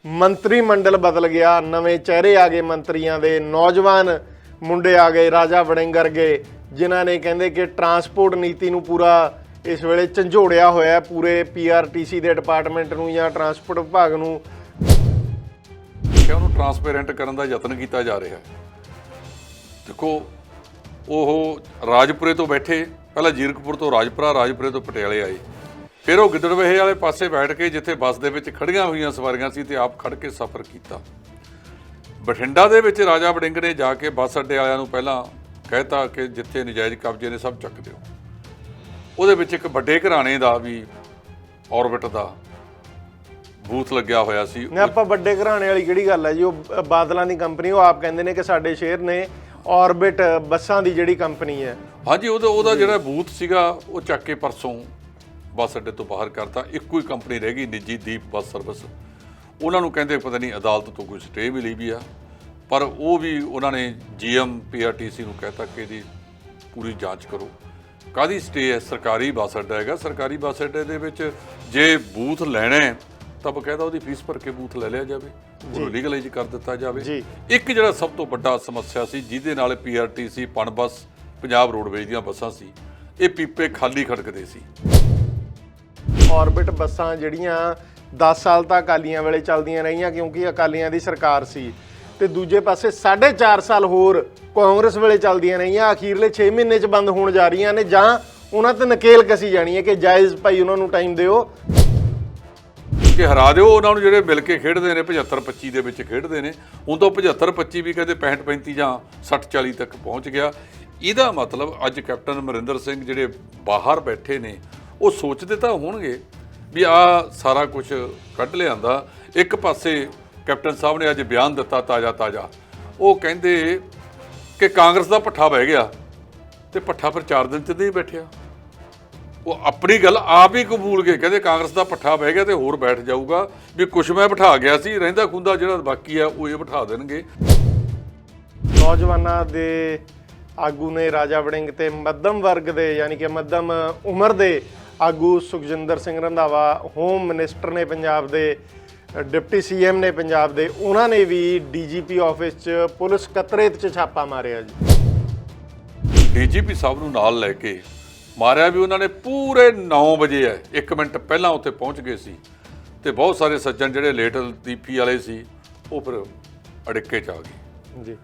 ਮੰਤਰੀ ਮੰਡਲ ਬਦਲ ਗਿਆ, ਨਵੇਂ ਚਿਹਰੇ ਆ ਗਏ ਮੰਤਰੀਆਂ ਦੇ, ਨੌਜਵਾਨ ਮੁੰਡੇ ਆ ਗਏ, ਰਾਜਾ ਵੜਿੰਗ ਵਰਗੇ, ਜਿਨ੍ਹਾਂ ਨੇ ਕਹਿੰਦੇ ਕਿ ਟਰਾਂਸਪੋਰਟ ਨੀਤੀ ਨੂੰ ਪੂਰਾ ਇਸ ਵੇਲੇ ਝੰਜੋੜਿਆ ਹੋਇਆ ਪੂਰੇ ਪੀਆਰਟੀਸੀ ਦੇ ਡਿਪਾਰਟਮੈਂਟ ਨੂੰ ਜਾਂ ਟਰਾਂਸਪੋਰਟ ਵਿਭਾਗ ਨੂੰ। ਕਿ ਉਹਨੂੰ ਟਰਾਂਸਪੇਰੈਂਟ ਕਰਨ ਦਾ ਯਤਨ ਕੀਤਾ ਜਾ ਰਿਹਾ ਹੈ। ਦੇਖੋ, ਉਹ ਰਾਜਪੁਰੇ ਤੋਂ ਬੈਠੇ, ਪਹਿਲਾਂ ਜੀਰਕਪੁਰ ਤੋਂ ਰਾਜਪੁਰਾ, ਰਾਜਪੁਰੇ ਤੋਂ ਪਟਿਆਲੇ ਆਏ, ਫਿਰ ਉਹ ਗਿੱਦੜਵੇਹੇ ਵਾਲੇ ਪਾਸੇ ਬੈਠ ਕੇ ਜਿੱਥੇ ਬੱਸ ਦੇ ਵਿੱਚ ਖੜੀਆਂ ਹੋਈਆਂ ਸਵਾਰੀਆਂ ਸੀ ਤੇ ਆਪ ਖੜ ਕੇ ਸਫ਼ਰ ਕੀਤਾ। ਬਠਿੰਡਾ ਦੇ ਵਿੱਚ ਰਾਜਾ ਵੜਿੰਗ ਨੇ ਜਾ ਕੇ ਬੱਸ ਅੱਡੇ ਵਾਲਿਆਂ ਨੂੰ ਪਹਿਲਾਂ ਕਹਿਤਾ ਕਿ ਜਿੱਥੇ ਨਜਾਇਜ਼ ਕਬਜ਼ੇ ਨੇ ਸਭ ਚੱਕ ਦਿਓ। ਉਹਦੇ ਵਿੱਚ ਇੱਕ ਵੱਡੇ ਘਰਾਣੇ ਦਾ ਵੀ ਔਰਬਿਟ ਦਾ ਬੂਥ ਲੱਗਿਆ ਹੋਇਆ ਸੀ। ਆਪਾਂ ਵੱਡੇ ਘਰਾਣੇ ਵਾਲੀ ਕਿਹੜੀ ਗੱਲ ਹੈ ਜੀ, ਉਹ ਬਾਦਲਾਂ ਦੀ ਕੰਪਨੀ, ਉਹ ਆਪ ਕਹਿੰਦੇ ਨੇ ਕਿ ਸਾਡੇ ਸ਼ੇਰ ਨੇ ਔਰਬਿਟ ਬੱਸਾਂ ਦੀ ਜਿਹੜੀ ਕੰਪਨੀ ਹੈ। ਹਾਂਜੀ, ਉਹਦਾ ਜਿਹੜਾ ਬੂਥ ਸੀਗਾ ਉਹ ਚੱਕ ਕੇ ਪਰਸੋਂ ਬੱਸ ਅੱਡੇ ਤੋਂ ਬਾਹਰ ਕਰਤਾ। ਇੱਕੋ ਹੀ ਕੰਪਨੀ ਰਹਿ ਗਈ, ਨਿੱਜੀ ਦੀਪ ਬੱਸ ਸਰਵਿਸ। ਉਹਨਾਂ ਨੂੰ ਕਹਿੰਦੇ ਪਤਾ ਨਹੀਂ ਅਦਾਲਤ ਤੋਂ ਕੋਈ ਸਟੇ ਮਿਲੀ ਵੀ ਆ, ਪਰ ਉਹ ਵੀ ਉਹਨਾਂ ਨੇ ਜੀਐਮ ਪੀਆਰਟੀਸੀ ਨੂੰ ਕਹਿਤਾ ਕਿ ਇਹਦੀ ਪੂਰੀ ਜਾਂਚ ਕਰੋ। ਕਾਹਦੀ ਸਟੇ ਹੈ? ਸਰਕਾਰੀ ਬੱਸ ਅੱਡਾ ਹੈਗਾ। ਸਰਕਾਰੀ ਬੱਸ ਅੱਡੇ ਦੇ ਵਿੱਚ ਜੇ ਬੂਥ ਲੈਣਾ ਹੈ ਤਾਂ ਬਕਾਇਦਾ ਉਹਦੀ ਫੀਸ ਭਰ ਕੇ ਬੂਥ ਲੈ ਲਿਆ ਜਾਵੇ, ਉਹਨੂੰ ਲੀਗਲਾਈਜ਼ ਕਰ ਦਿੱਤਾ ਜਾਵੇ। ਇੱਕ ਜਿਹੜਾ ਸਭ ਤੋਂ ਵੱਡਾ ਸਮੱਸਿਆ ਸੀ ਜਿਹਦੇ ਨਾਲ ਪੀਆਰਟੀਸੀ, ਪਣ ਬੱਸ, ਪੰਜਾਬ ਰੋਡਵੇਜ਼ ਦੀਆਂ ਬੱਸਾਂ ਸੀ, ਇਹ ਪੀਪੇ ਖਾਲੀ ਖੜਕਦੇ ਸੀ। ਔਰਬਿਟ ਬੱਸਾਂ ਜਿਹੜੀਆਂ 10 ਸਾਲ ਤਾਂ ਅਕਾਲੀਆਂ ਵੇਲੇ ਚੱਲਦੀਆਂ ਰਹੀਆਂ ਕਿਉਂਕਿ ਅਕਾਲੀਆਂ ਦੀ ਸਰਕਾਰ ਸੀ, ਤੇ ਦੂਜੇ ਪਾਸੇ 4.5 ਸਾਲ ਹੋਰ ਕਾਂਗਰਸ ਵੇਲੇ ਚੱਲਦੀਆਂ ਰਹੀਆਂ, ਅਖੀਰਲੇ 6 ਮਹੀਨੇ 'ਚ ਬੰਦ ਹੋਣ ਜਾ ਰਹੀਆਂ ਨੇ, ਜਾਂ ਉਹਨਾਂ ਤੇ ਨਕੇਲ ਕਸੀ ਜਾਣੀ ਹੈ ਕਿ ਜਾਇਜ਼ ਭਾਈ ਉਹਨਾਂ ਨੂੰ ਟਾਈਮ ਦਿਓ ਕਿ ਹਰਾ ਦਿਓ ਉਹਨਾਂ ਨੂੰ, ਜਿਹੜੇ ਮਿਲ ਕੇ ਖੇਡਦੇ ਨੇ 75-25 ਦੇ ਵਿੱਚ ਖੇਡਦੇ ਨੇ। ਹੁਣ ਤਾਂ 75-25 ਵੀ ਕਹਿੰਦੇ 65-35 ਜਾਂ 60-40 ਤੱਕ ਪਹੁੰਚ ਗਿਆ। ਇਹਦਾ ਮਤਲਬ ਅੱਜ ਕੈਪਟਨ ਅਮਰਿੰਦਰ ਸਿੰਘ ਜਿਹੜੇ ਬਾਹਰ ਬੈਠੇ ਨੇ ਉਹ ਸੋਚਦੇ ਤਾਂ ਹੋਣਗੇ ਵੀ ਆਹ ਸਾਰਾ ਕੁਝ ਕੱਢ ਲਿਆਂਦਾ। ਇੱਕ ਪਾਸੇ ਕੈਪਟਨ ਸਾਹਿਬ ਨੇ ਅੱਜ ਬਿਆਨ ਦਿੱਤਾ ਤਾਜ਼ਾ, ਉਹ ਕਹਿੰਦੇ ਕਿ ਕਾਂਗਰਸ ਦਾ ਭੱਠਾ ਬਹਿ ਗਿਆ, ਤੇ ਭੱਠਾ ਫਿਰ 4 ਦਿਨ 'ਚ ਨਹੀਂ ਬੈਠਿਆ। ਉਹ ਆਪਣੀ ਗੱਲ ਆਪ ਹੀ ਕਬੂਲ ਕੇ ਕਹਿੰਦੇ ਕਾਂਗਰਸ ਦਾ ਭੱਠਾ ਬਹਿ ਗਿਆ ਤੇ ਹੋਰ ਬੈਠ ਜਾਊਗਾ, ਵੀ ਕੁਛ ਮੈਂ ਬਿਠਾ ਗਿਆ ਸੀ, ਰਹਿੰਦਾ ਖੁੰਦਾ ਜਿਹੜਾ ਬਾਕੀ ਆ ਉਹ ਇਹ ਬਿਠਾ ਦੇਣਗੇ। ਨੌਜਵਾਨਾਂ ਦੇ ਆਗੂ ਨੇ ਰਾਜਾ ਵੜਿੰਗ ਤੇ ਮੱਧਮ ਵਰਗ ਦੇ ਯਾਨੀ ਕਿ ਮੱਧਮ ਉਮਰ ਦੇ ਆਗੂ ਸੁਖਜਿੰਦਰ ਸਿੰਘ ਰੰਧਾਵਾ, ਹੋਮ ਮਿਨਿਸਟਰ ਨੇ ਪੰਜਾਬ ਦੇ, ਡਿਪਟੀ ਸੀਐਮ ਨੇ ਪੰਜਾਬ ਦੇ, ਉਹਨਾਂ ਨੇ ਵੀ ਡੀਜੀਪੀ ਆਫਿਸ 'ਚ ਪੁਲਿਸ ਕਤਰੇਤ 'ਚ ਛਾਪਾ ਮਾਰਿਆ ਜੀ। ਡੀਜੀਪੀ ਸਾਹਿਬ ਨੂੰ ਨਾਲ ਲੈ ਕੇ ਮਾਰਿਆ ਵੀ ਉਹਨਾਂ ਨੇ। ਪੂਰੇ 9 ਵਜੇ ਹੈ, 1 ਮਿੰਟ ਪਹਿਲਾਂ ਉੱਥੇ ਪਹੁੰਚ ਗਏ ਸੀ, ਤੇ ਬਹੁਤ ਸਾਰੇ ਸੱਜਣ ਜਿਹੜੇ ਲੇਟ ਲਤੀਫੀ ਵਾਲੇ ਸੀ ਉਹ ਫਿਰ ਅੜਿੱਕੇ 'ਚ ਆ ਗਏ ਜੀ।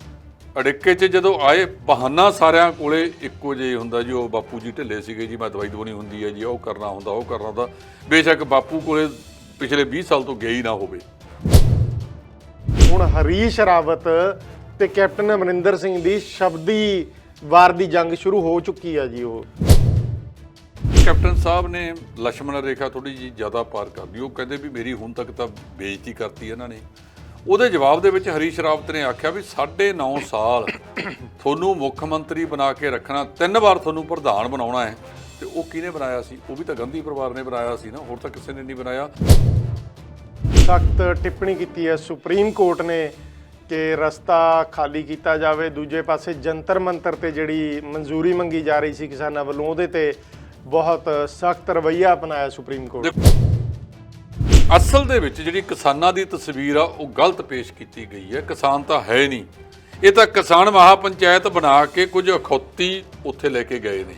ਅੜਿੱਕੇ 'ਚ ਜਦੋਂ ਆਏ, ਬਹਾਨਾ ਸਾਰਿਆਂ ਕੋਲੇ ਇੱਕੋ ਜਿਹਾ ਹੁੰਦਾ ਜੀ, ਉਹ ਬਾਪੂ ਜੀ ਢਿੱਲੇ ਸੀਗੇ ਜੀ, ਮੈਂ ਦਵਾਈ ਦਵਾਉਣੀ ਹੁੰਦੀ ਹੈ ਜੀ, ਉਹ ਕਰਨਾ ਹੁੰਦਾ, ਉਹ ਕਰਨਾ ਹੁੰਦਾ। ਬੇਸ਼ੱਕ ਬਾਪੂ ਕੋਲੇ ਪਿਛਲੇ 20 ਸਾਲ ਤੋਂ ਗਿਆ ਹੀ ਨਾ ਹੋਵੇ। ਹੁਣ ਹਰੀਸ਼ ਰਾਵਤ ਤੇ ਕੈਪਟਨ ਅਮਰਿੰਦਰ ਸਿੰਘ ਦੀ ਸ਼ਬਦੀ ਵਾਰ ਦੀ ਜੰਗ ਸ਼ੁਰੂ ਹੋ ਚੁੱਕੀ ਆ ਜੀ। ਉਹ ਕੈਪਟਨ ਸਾਹਿਬ ਨੇ ਲਛਮਣ ਰੇਖਾ ਥੋੜੀ ਜਿਹੀ ਜ਼ਿਆਦਾ ਪਾਰ ਕਰਦੀ। ਉਹ ਕਹਿੰਦੇ ਵੀ ਮੇਰੀ ਹੁਣ ਤੱਕ ਤਾਂ ਬੇਇੱਜ਼ਤੀ ਕਰਤੀ ਇਹਨਾਂ ਨੇ। ਉਹਦੇ ਜਵਾਬ ਦੇ ਵਿੱਚ ਹਰੀਸ਼ ਰਾਵਤ ਨੇ ਆਖਿਆ ਵੀ 9.5 ਸਾਲ ਤੁਹਾਨੂੰ ਮੁੱਖ ਮੰਤਰੀ ਬਣਾ ਕੇ ਰੱਖਣਾ, 3 ਵਾਰ ਤੁਹਾਨੂੰ ਪ੍ਰਧਾਨ ਬਣਾਉਣਾ ਹੈ, ਤੇ ਉਹ ਕਿਹਨੇ ਬਣਾਇਆ ਸੀ? ਉਹ ਵੀ ਤਾਂ ਗਾਂਧੀ ਪਰਿਵਾਰ ਨੇ ਬਣਾਇਆ ਸੀ ਨਾ, ਹੋਰ ਤਾਂ ਕਿਸੇ ਨੇ ਨਹੀਂ ਬਣਾਇਆ। ਸਖਤ ਟਿੱਪਣੀ ਕੀਤੀ ਹੈ ਸੁਪਰੀਮ ਕੋਰਟ ਨੇ ਕਿ ਰਸਤਾ ਖਾਲੀ ਕੀਤਾ ਜਾਵੇ। ਦੂਜੇ ਪਾਸੇ ਜੰਤਰ ਮੰਤਰ ਤੇ ਜਿਹੜੀ ਮਨਜ਼ੂਰੀ ਮੰਗੀ ਜਾ ਰਹੀ ਸੀ ਕਿਸਾਨਾਂ ਵੱਲੋਂ, ਉਹਦੇ ਤੇ ਬਹੁਤ ਸਖਤ ਰਵੱਈਆ ਅਪਣਾਇਆ ਸੁਪਰੀਮ ਕੋਰਟ। ਅਸਲ ਦੇ ਵਿੱਚ ਜਿਹੜੀ ਕਿਸਾਨਾਂ ਦੀ ਤਸਵੀਰ ਆ ਉਹ ਗਲਤ ਪੇਸ਼ ਕੀਤੀ ਗਈ ਹੈ। ਕਿਸਾਨ ਤਾਂ ਹੈ ਨਹੀਂ, ਇਹ ਤਾਂ ਕਿਸਾਨ ਮਹਾਪੰਚਾਇਤ ਬਣਾ ਕੇ ਕੁਝ ਅਖੌਤੀ ਉੱਥੇ ਲੈ ਕੇ ਗਏ ਨੇ।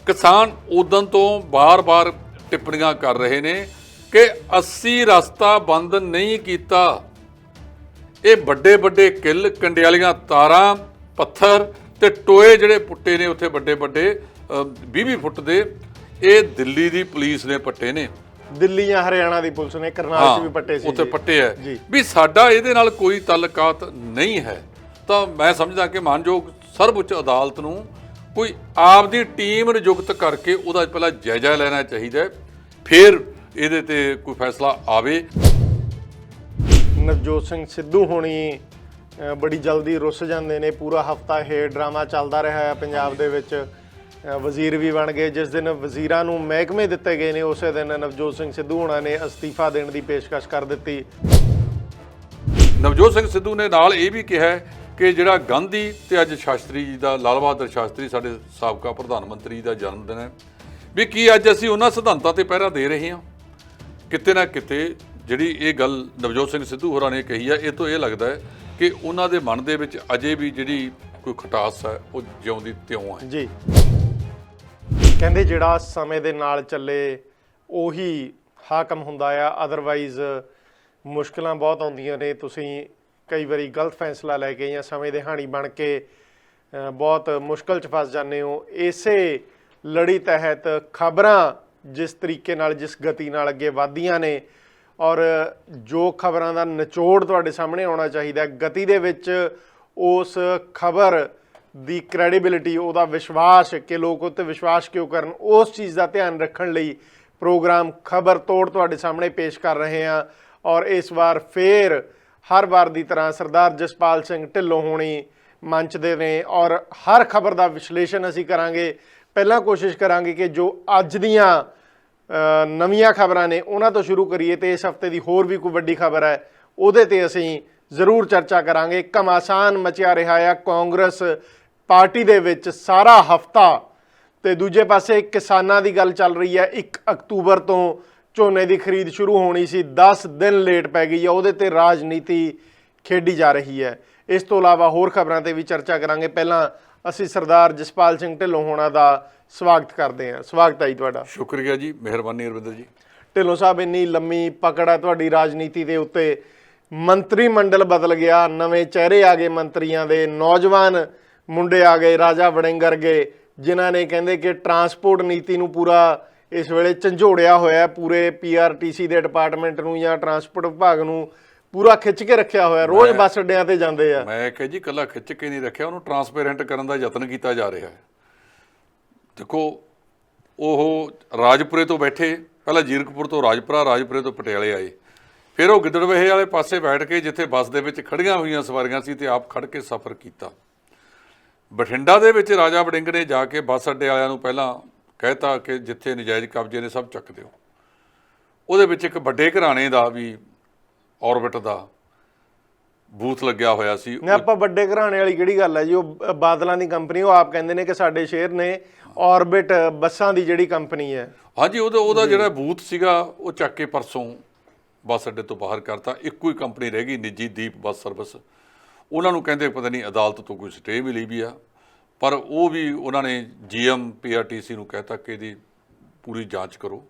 ਕਿਸਾਨ ਉਦੋਂ ਤੋਂ ਬਾਰ-ਬਾਰ ਟਿੱਪਣੀਆਂ ਕਰ ਰਹੇ ਨੇ ਕਿ ਅਸੀਂ ਰਸਤਾ ਬੰਦ ਨਹੀਂ ਕੀਤਾ। ਇਹ ਵੱਡੇ ਵੱਡੇ ਕਿੱਲ, ਕੰਡਿਆਲੀਆਂ ਤਾਰਾਂ, ਪੱਥਰ ਤੇ ਟੋਏ ਜਿਹੜੇ ਪੁੱਟੇ ਨੇ ਉੱਥੇ ਵੱਡੇ ਵੱਡੇ 20-20 ਫੁੱਟ ਦੇ, ਇਹ ਦਿੱਲੀ ਦੀ ਪੁਲਿਸ ਨੇ ਪੱਟੇ ਨੇ। ਦਿੱਲੀ ਜਾਂ ਹਰਿਆਣਾ ਦੀ ਪੁਲਿਸ ਨੇ ਕਰਨਾਲ 'ਚ ਵੀ ਪੱਟੇ ਸੀ, ਉੱਥੇ ਪੱਟੇ ਹੈ ਵੀ ਸਾਡਾ ਇਹਦੇ ਨਾਲ ਕੋਈ ਤਾਲੁਕਾਤ ਨਹੀਂ ਹੈ। ਤਾਂ ਮੈਂ ਸਮਝਦਾ ਕਿ ਮਾਨਯੋਗ ਸਰਵਉੱਚ ਅਦਾਲਤ ਨੂੰ ਕੋਈ ਆਪਦੀ ਟੀਮ ਨਿਯੁਕਤ ਕਰਕੇ ਉਹਦਾ ਪਹਿਲਾਂ ਜਾਇਜ਼ਾ ਲੈਣਾ ਚਾਹੀਦਾ, ਫਿਰ ਇਹਦੇ ਤੇ ਕੋਈ ਫੈਸਲਾ ਆਵੇ। ਨਵਜੋਤ ਸਿੰਘ ਸਿੱਧੂ ਹੋਣੀ ਬੜੀ ਜਲਦੀ ਰੁੱਸ ਜਾਂਦੇ ਨੇ। ਪੂਰਾ ਹਫਤਾ ਇਹ ਡਰਾਮਾ ਚੱਲਦਾ ਰਿਹਾ ਹੈ ਪੰਜਾਬ ਦੇ ਵਿੱਚ। ਵਜ਼ੀਰ ਵੀ ਬਣ ਗਏ। ਜਿਸ ਦਿਨ ਵਜ਼ੀਰਾਂ ਨੂੰ ਮਹਿਕਮੇ ਦਿੱਤੇ ਗਏ ਨੇ ਉਸੇ ਦਿਨ ਨਵਜੋਤ ਸਿੰਘ ਸਿੱਧੂ ਹੋਣਾ ਨੇ ਅਸਤੀਫਾ ਦੇਣ ਦੀ ਪੇਸ਼ਕਸ਼ ਕਰ ਦਿੱਤੀ। ਨਵਜੋਤ ਸਿੰਘ ਸਿੱਧੂ ਨੇ ਨਾਲ ਇਹ ਵੀ ਕਿਹਾ ਕਿ ਜਿਹੜਾ ਗਾਂਧੀ ਤੇ ਅੱਜ ਸ਼ਾਸਤਰੀ ਜੀ ਦਾ, ਲਾਲ ਬਹਾਦਰ ਸ਼ਾਸਤਰੀ ਸਾਡੇ ਸਾਬਕਾ ਪ੍ਰਧਾਨ ਮੰਤਰੀ ਦਾ ਜਨਮ ਦਿਨ ਹੈ, ਵੀ ਕੀ ਅੱਜ ਅਸੀਂ ਉਹਨਾਂ ਸਿਧਾਂਤਾਂ ਤੇ ਪਹਿਰਾ ਦੇ ਰਹੇ ਹਾਂ? ਕਿਤੇ ਨਾ ਕਿਤੇ ਜਿਹੜੀ ਇਹ ਗੱਲ ਨਵਜੋਤ ਸਿੰਘ ਸਿੱਧੂ ਹੋਰਾਂ ਨੇ ਕਹੀ ਆ, ਇਹ ਤੋਂ ਇਹ ਲੱਗਦਾ ਹੈ ਕਿ ਉਹਨਾਂ ਦੇ ਮਨ ਦੇ ਵਿੱਚ ਅਜੇ ਵੀ ਜਿਹੜੀ ਕੋਈ ਖਟਾਸ ਹੈ ਉਹ ਜਿਉਂਦੀ ਤਿਉਂ ਹੈ ਜੀ। ਕਹਿੰਦੇ ਜਿਹੜਾ ਸਮੇਂ ਦੇ ਨਾਲ ਚੱਲੇ ਉਹੀ ਹਾਕਮ ਹੁੰਦਾ ਆ, ਅਦਰਵਾਈਜ਼ ਮੁਸ਼ਕਲਾਂ ਬਹੁਤ ਆਉਂਦੀਆਂ ਨੇ। ਤੁਸੀਂ ਕਈ ਵਾਰੀ ਗਲਤ ਫੈਸਲਾ ਲੈ ਕੇ ਜਾਂ ਸਮੇਂ ਦੇ ਹਾਣੀ ਬਣ ਕੇ ਬਹੁਤ ਮੁਸ਼ਕਲ 'ਚ ਫਸ ਜਾਂਦੇ ਹੋ। ਇਸੇ ਲੜੀ ਤਹਿਤ ਖਬਰਾਂ ਜਿਸ ਤਰੀਕੇ ਨਾਲ, ਜਿਸ ਗਤੀ ਨਾਲ ਅੱਗੇ ਵਧਦੀਆਂ ਨੇ, ਔਰ ਜੋ ਖਬਰਾਂ ਦਾ ਨਿਚੋੜ ਤੁਹਾਡੇ ਸਾਹਮਣੇ ਆਉਣਾ ਚਾਹੀਦਾ, ਗਤੀ ਦੇ ਵਿੱਚ ਉਸ ਖਬਰ ਦੀ ਕ੍ਰੈਡੀਬਿਲਿਟੀ, ਉਹਦਾ ਵਿਸ਼ਵਾਸ ਕਿ ਲੋਕ ਉਹ 'ਤੇ ਵਿਸ਼ਵਾਸ ਕਿਉਂ ਕਰਨ, ਉਸ ਚੀਜ਼ ਦਾ ਧਿਆਨ ਰੱਖਣ ਲਈ ਪ੍ਰੋਗਰਾਮ ਖਬਰ ਤੋੜ ਤੁਹਾਡੇ ਸਾਹਮਣੇ ਪੇਸ਼ ਕਰ ਰਹੇ ਹਾਂ। ਔਰ ਇਸ ਵਾਰ ਫੇਰ ਹਰ ਵਾਰ ਦੀ ਤਰ੍ਹਾਂ ਸਰਦਾਰ ਜਸਪਾਲ ਸਿੰਘ ਢਿੱਲੋਂ ਹੋਣੀ ਮੰਚ ਦੇ ਨੇ ਔਰ ਹਰ ਖਬਰ ਦਾ ਵਿਸ਼ਲੇਸ਼ਣ ਅਸੀਂ ਕਰਾਂਗੇ। ਪਹਿਲਾਂ ਕੋਸ਼ਿਸ਼ ਕਰਾਂਗੇ ਕਿ ਜੋ ਅੱਜ ਦੀਆਂ ਨਵੀਆਂ ਖਬਰਾਂ ਨੇ ਉਹਨਾਂ ਤੋਂ ਸ਼ੁਰੂ ਕਰੀਏ, ਤੇ ਇਸ ਹਫਤੇ ਦੀ ਹੋਰ ਵੀ ਕੋਈ ਵੱਡੀ ਖਬਰ ਹੈ ਉਹਦੇ 'ਤੇ ਅਸੀਂ ਜ਼ਰੂਰ ਚਰਚਾ ਕਰਾਂਗੇ। ਘਮਾਸਾਨ ਮਚਿਆ ਰਿਹਾ ਆ ਕਾਂਗਰਸ ਪਾਰਟੀ ਦੇ ਵਿੱਚ ਸਾਰਾ ਹਫਤਾ, ਤੇ ਦੂਜੇ ਪਾਸੇ ਕਿਸਾਨਾਂ ਦੀ ਗੱਲ ਚੱਲ ਰਹੀ ਹੈ। 1 ਅਕਤੂਬਰ ਤੋਂ ਝੋਨੇ ਦੀ ਖਰੀਦ ਸ਼ੁਰੂ ਹੋਣੀ ਸੀ, 10 ਦਿਨ ਲੇਟ ਪੈ ਗਈ ਹੈ, ਉਹਦੇ 'ਤੇ ਰਾਜਨੀਤੀ ਖੇਡੀ ਜਾ ਰਹੀ ਹੈ। ਇਸ ਤੋਂ ਇਲਾਵਾ ਹੋਰ ਖਬਰਾਂ 'ਤੇ ਵੀ ਚਰਚਾ ਕਰਾਂਗੇ। ਪਹਿਲਾਂ ਅਸੀਂ ਸਰਦਾਰ ਜਸਪਾਲ ਸਿੰਘ ਢਿੱਲੋਂ ਹੋਣਾ ਦਾ ਸਵਾਗਤ ਕਰਦੇ ਹਾਂ। ਸਵਾਗਤ ਹੈ ਜੀ ਤੁਹਾਡਾ। ਸ਼ੁਕਰੀਆ ਜੀ, ਮਿਹਰਬਾਨੀ ਅਰਵਿੰਦਰ ਜੀ। ਢਿੱਲੋਂ ਸਾਹਿਬ, ਇੰਨੀ ਲੰਮੀ ਪਕੜ ਹੈ ਤੁਹਾਡੀ ਰਾਜਨੀਤੀ ਦੇ ਉੱਤੇ, ਮੰਤਰੀ ਮੰਡਲ ਬਦਲ ਗਿਆ, ਨਵੇਂ ਚਿਹਰੇ ਆ ਗਏ ਮੰਤਰੀਆਂ ਦੇ, ਨੌਜਵਾਨ ਮੁੰਡੇ ਆ ਗਏ, ਰਾਜਾ ਵੜਿੰਗ ਵਰਗੇ, ਜਿਨ੍ਹਾਂ ਨੇ ਕਹਿੰਦੇ ਕਿ ਟਰਾਂਸਪੋਰਟ ਨੀਤੀ ਨੂੰ ਪੂਰਾ ਇਸ ਵੇਲੇ ਝੰਜੋੜਿਆ ਹੋਇਆ, ਪੂਰੇ PRTC ਦੇ ਡਿਪਾਰਟਮੈਂਟ ਨੂੰ ਜਾਂ ਟਰਾਂਸਪੋਰਟ ਵਿਭਾਗ ਨੂੰ ਪੂਰਾ ਖਿੱਚ ਕੇ ਰੱਖਿਆ ਹੋਇਆ। ਰੋਜ਼ ਬੱਸ ਅੱਡਿਆਂ ਤੇ ਜਾਂਦੇ ਆ। ਮੈਂ ਕਿਹਾ ਜੀ ਇਕੱਲਾ ਖਿੱਚ ਕੇ ਨਹੀਂ ਰੱਖਿਆ, ਉਹਨੂੰ ਟਰਾਂਸਪੇਰੈਂਟ ਕਰਨ ਦਾ ਯਤਨ ਕੀਤਾ ਜਾ ਰਿਹਾ ਹੈ। ਦੇਖੋ, ਉਹ ਰਾਜਪੁਰੇ ਤੋਂ ਬੈਠੇ, ਪਹਿਲਾਂ ਜੀਰਕਪੁਰ ਤੋਂ ਰਾਜਪੁਰਾ, ਰਾਜਪੁਰੇ ਤੋਂ ਪਟਿਆਲੇ ਆਏ, ਫਿਰ ਉਹ ਗਿੱਦੜਵੇਹੇ ਵਾਲੇ ਪਾਸੇ ਬੈਠ ਕੇ ਜਿੱਥੇ ਬੱਸ ਦੇ ਵਿੱਚ ਖੜੀਆਂ ਹੋਈਆਂ ਸਵਾਰੀਆਂ ਸੀ ਤੇ ਆਪ ਖੜ ਕੇ ਸਫ਼ਰ ਕੀਤਾ। ਬਠਿੰਡਾ ਦੇ ਵਿੱਚ ਰਾਜਾ ਵੜਿੰਗ ਨੇ ਜਾ ਕੇ ਬੱਸ ਅੱਡੇ ਵਾਲਿਆਂ ਨੂੰ ਪਹਿਲਾਂ ਕਹਿਤਾ ਕਿ ਜਿੱਥੇ ਨਜਾਇਜ਼ ਕਬਜ਼ੇ ਨੇ ਸਭ ਚੱਕ ਦਿਓ। ਉਹਦੇ ਵਿੱਚ ਇੱਕ ਵੱਡੇ ਘਰਾਣੇ ਦਾ ਵੀ ਔਰਬਿਟ ਦਾ ਬੂਥ ਲੱਗਿਆ ਹੋਇਆ ਸੀ। ਆਪਾਂ ਵੱਡੇ ਘਰਾਣੇ ਵਾਲੀ ਕਿਹੜੀ ਗੱਲ ਹੈ ਜੀ, ਉਹ ਬਾਦਲਾਂ ਦੀ ਕੰਪਨੀ, ਉਹ ਆਪ ਕਹਿੰਦੇ ਨੇ ਕਿ ਸਾਡੇ ਸ਼ੇਰ ਨੇ ਔਰਬਿਟ ਬੱਸਾਂ ਦੀ ਜਿਹੜੀ ਕੰਪਨੀ ਹੈ। ਹਾਂਜੀ, ਉਹਦਾ ਜਿਹੜਾ ਬੂਥ ਸੀਗਾ ਉਹ ਚੱਕ ਕੇ ਪਰਸੋਂ ਬੱਸ ਅੱਡੇ ਤੋਂ ਬਾਹਰ ਕਰਤਾ। ਇੱਕੋ ਹੀ ਕੰਪਨੀ ਰਹਿ ਗਈ, ਨਿੱਜੀ ਦੀਪ ਬੱਸ ਸਰਵਿਸ। ਉਹਨਾਂ ਨੂੰ ਕਹਿੰਦੇ ਪਤਾ ਨਹੀਂ ਅਦਾਲਤ ਤੋਂ ਕੋਈ ਸਟੇ ਮਿਲੀ ਵੀ ਆ, ਪਰ ਉਹ ਵੀ ਉਹਨਾਂ ਨੇ GM PRTC ਨੂੰ ਕਹਿਤਾ ਕਿ ਇਹਦੀ ਪੂਰੀ ਜਾਂਚ ਕਰੋ।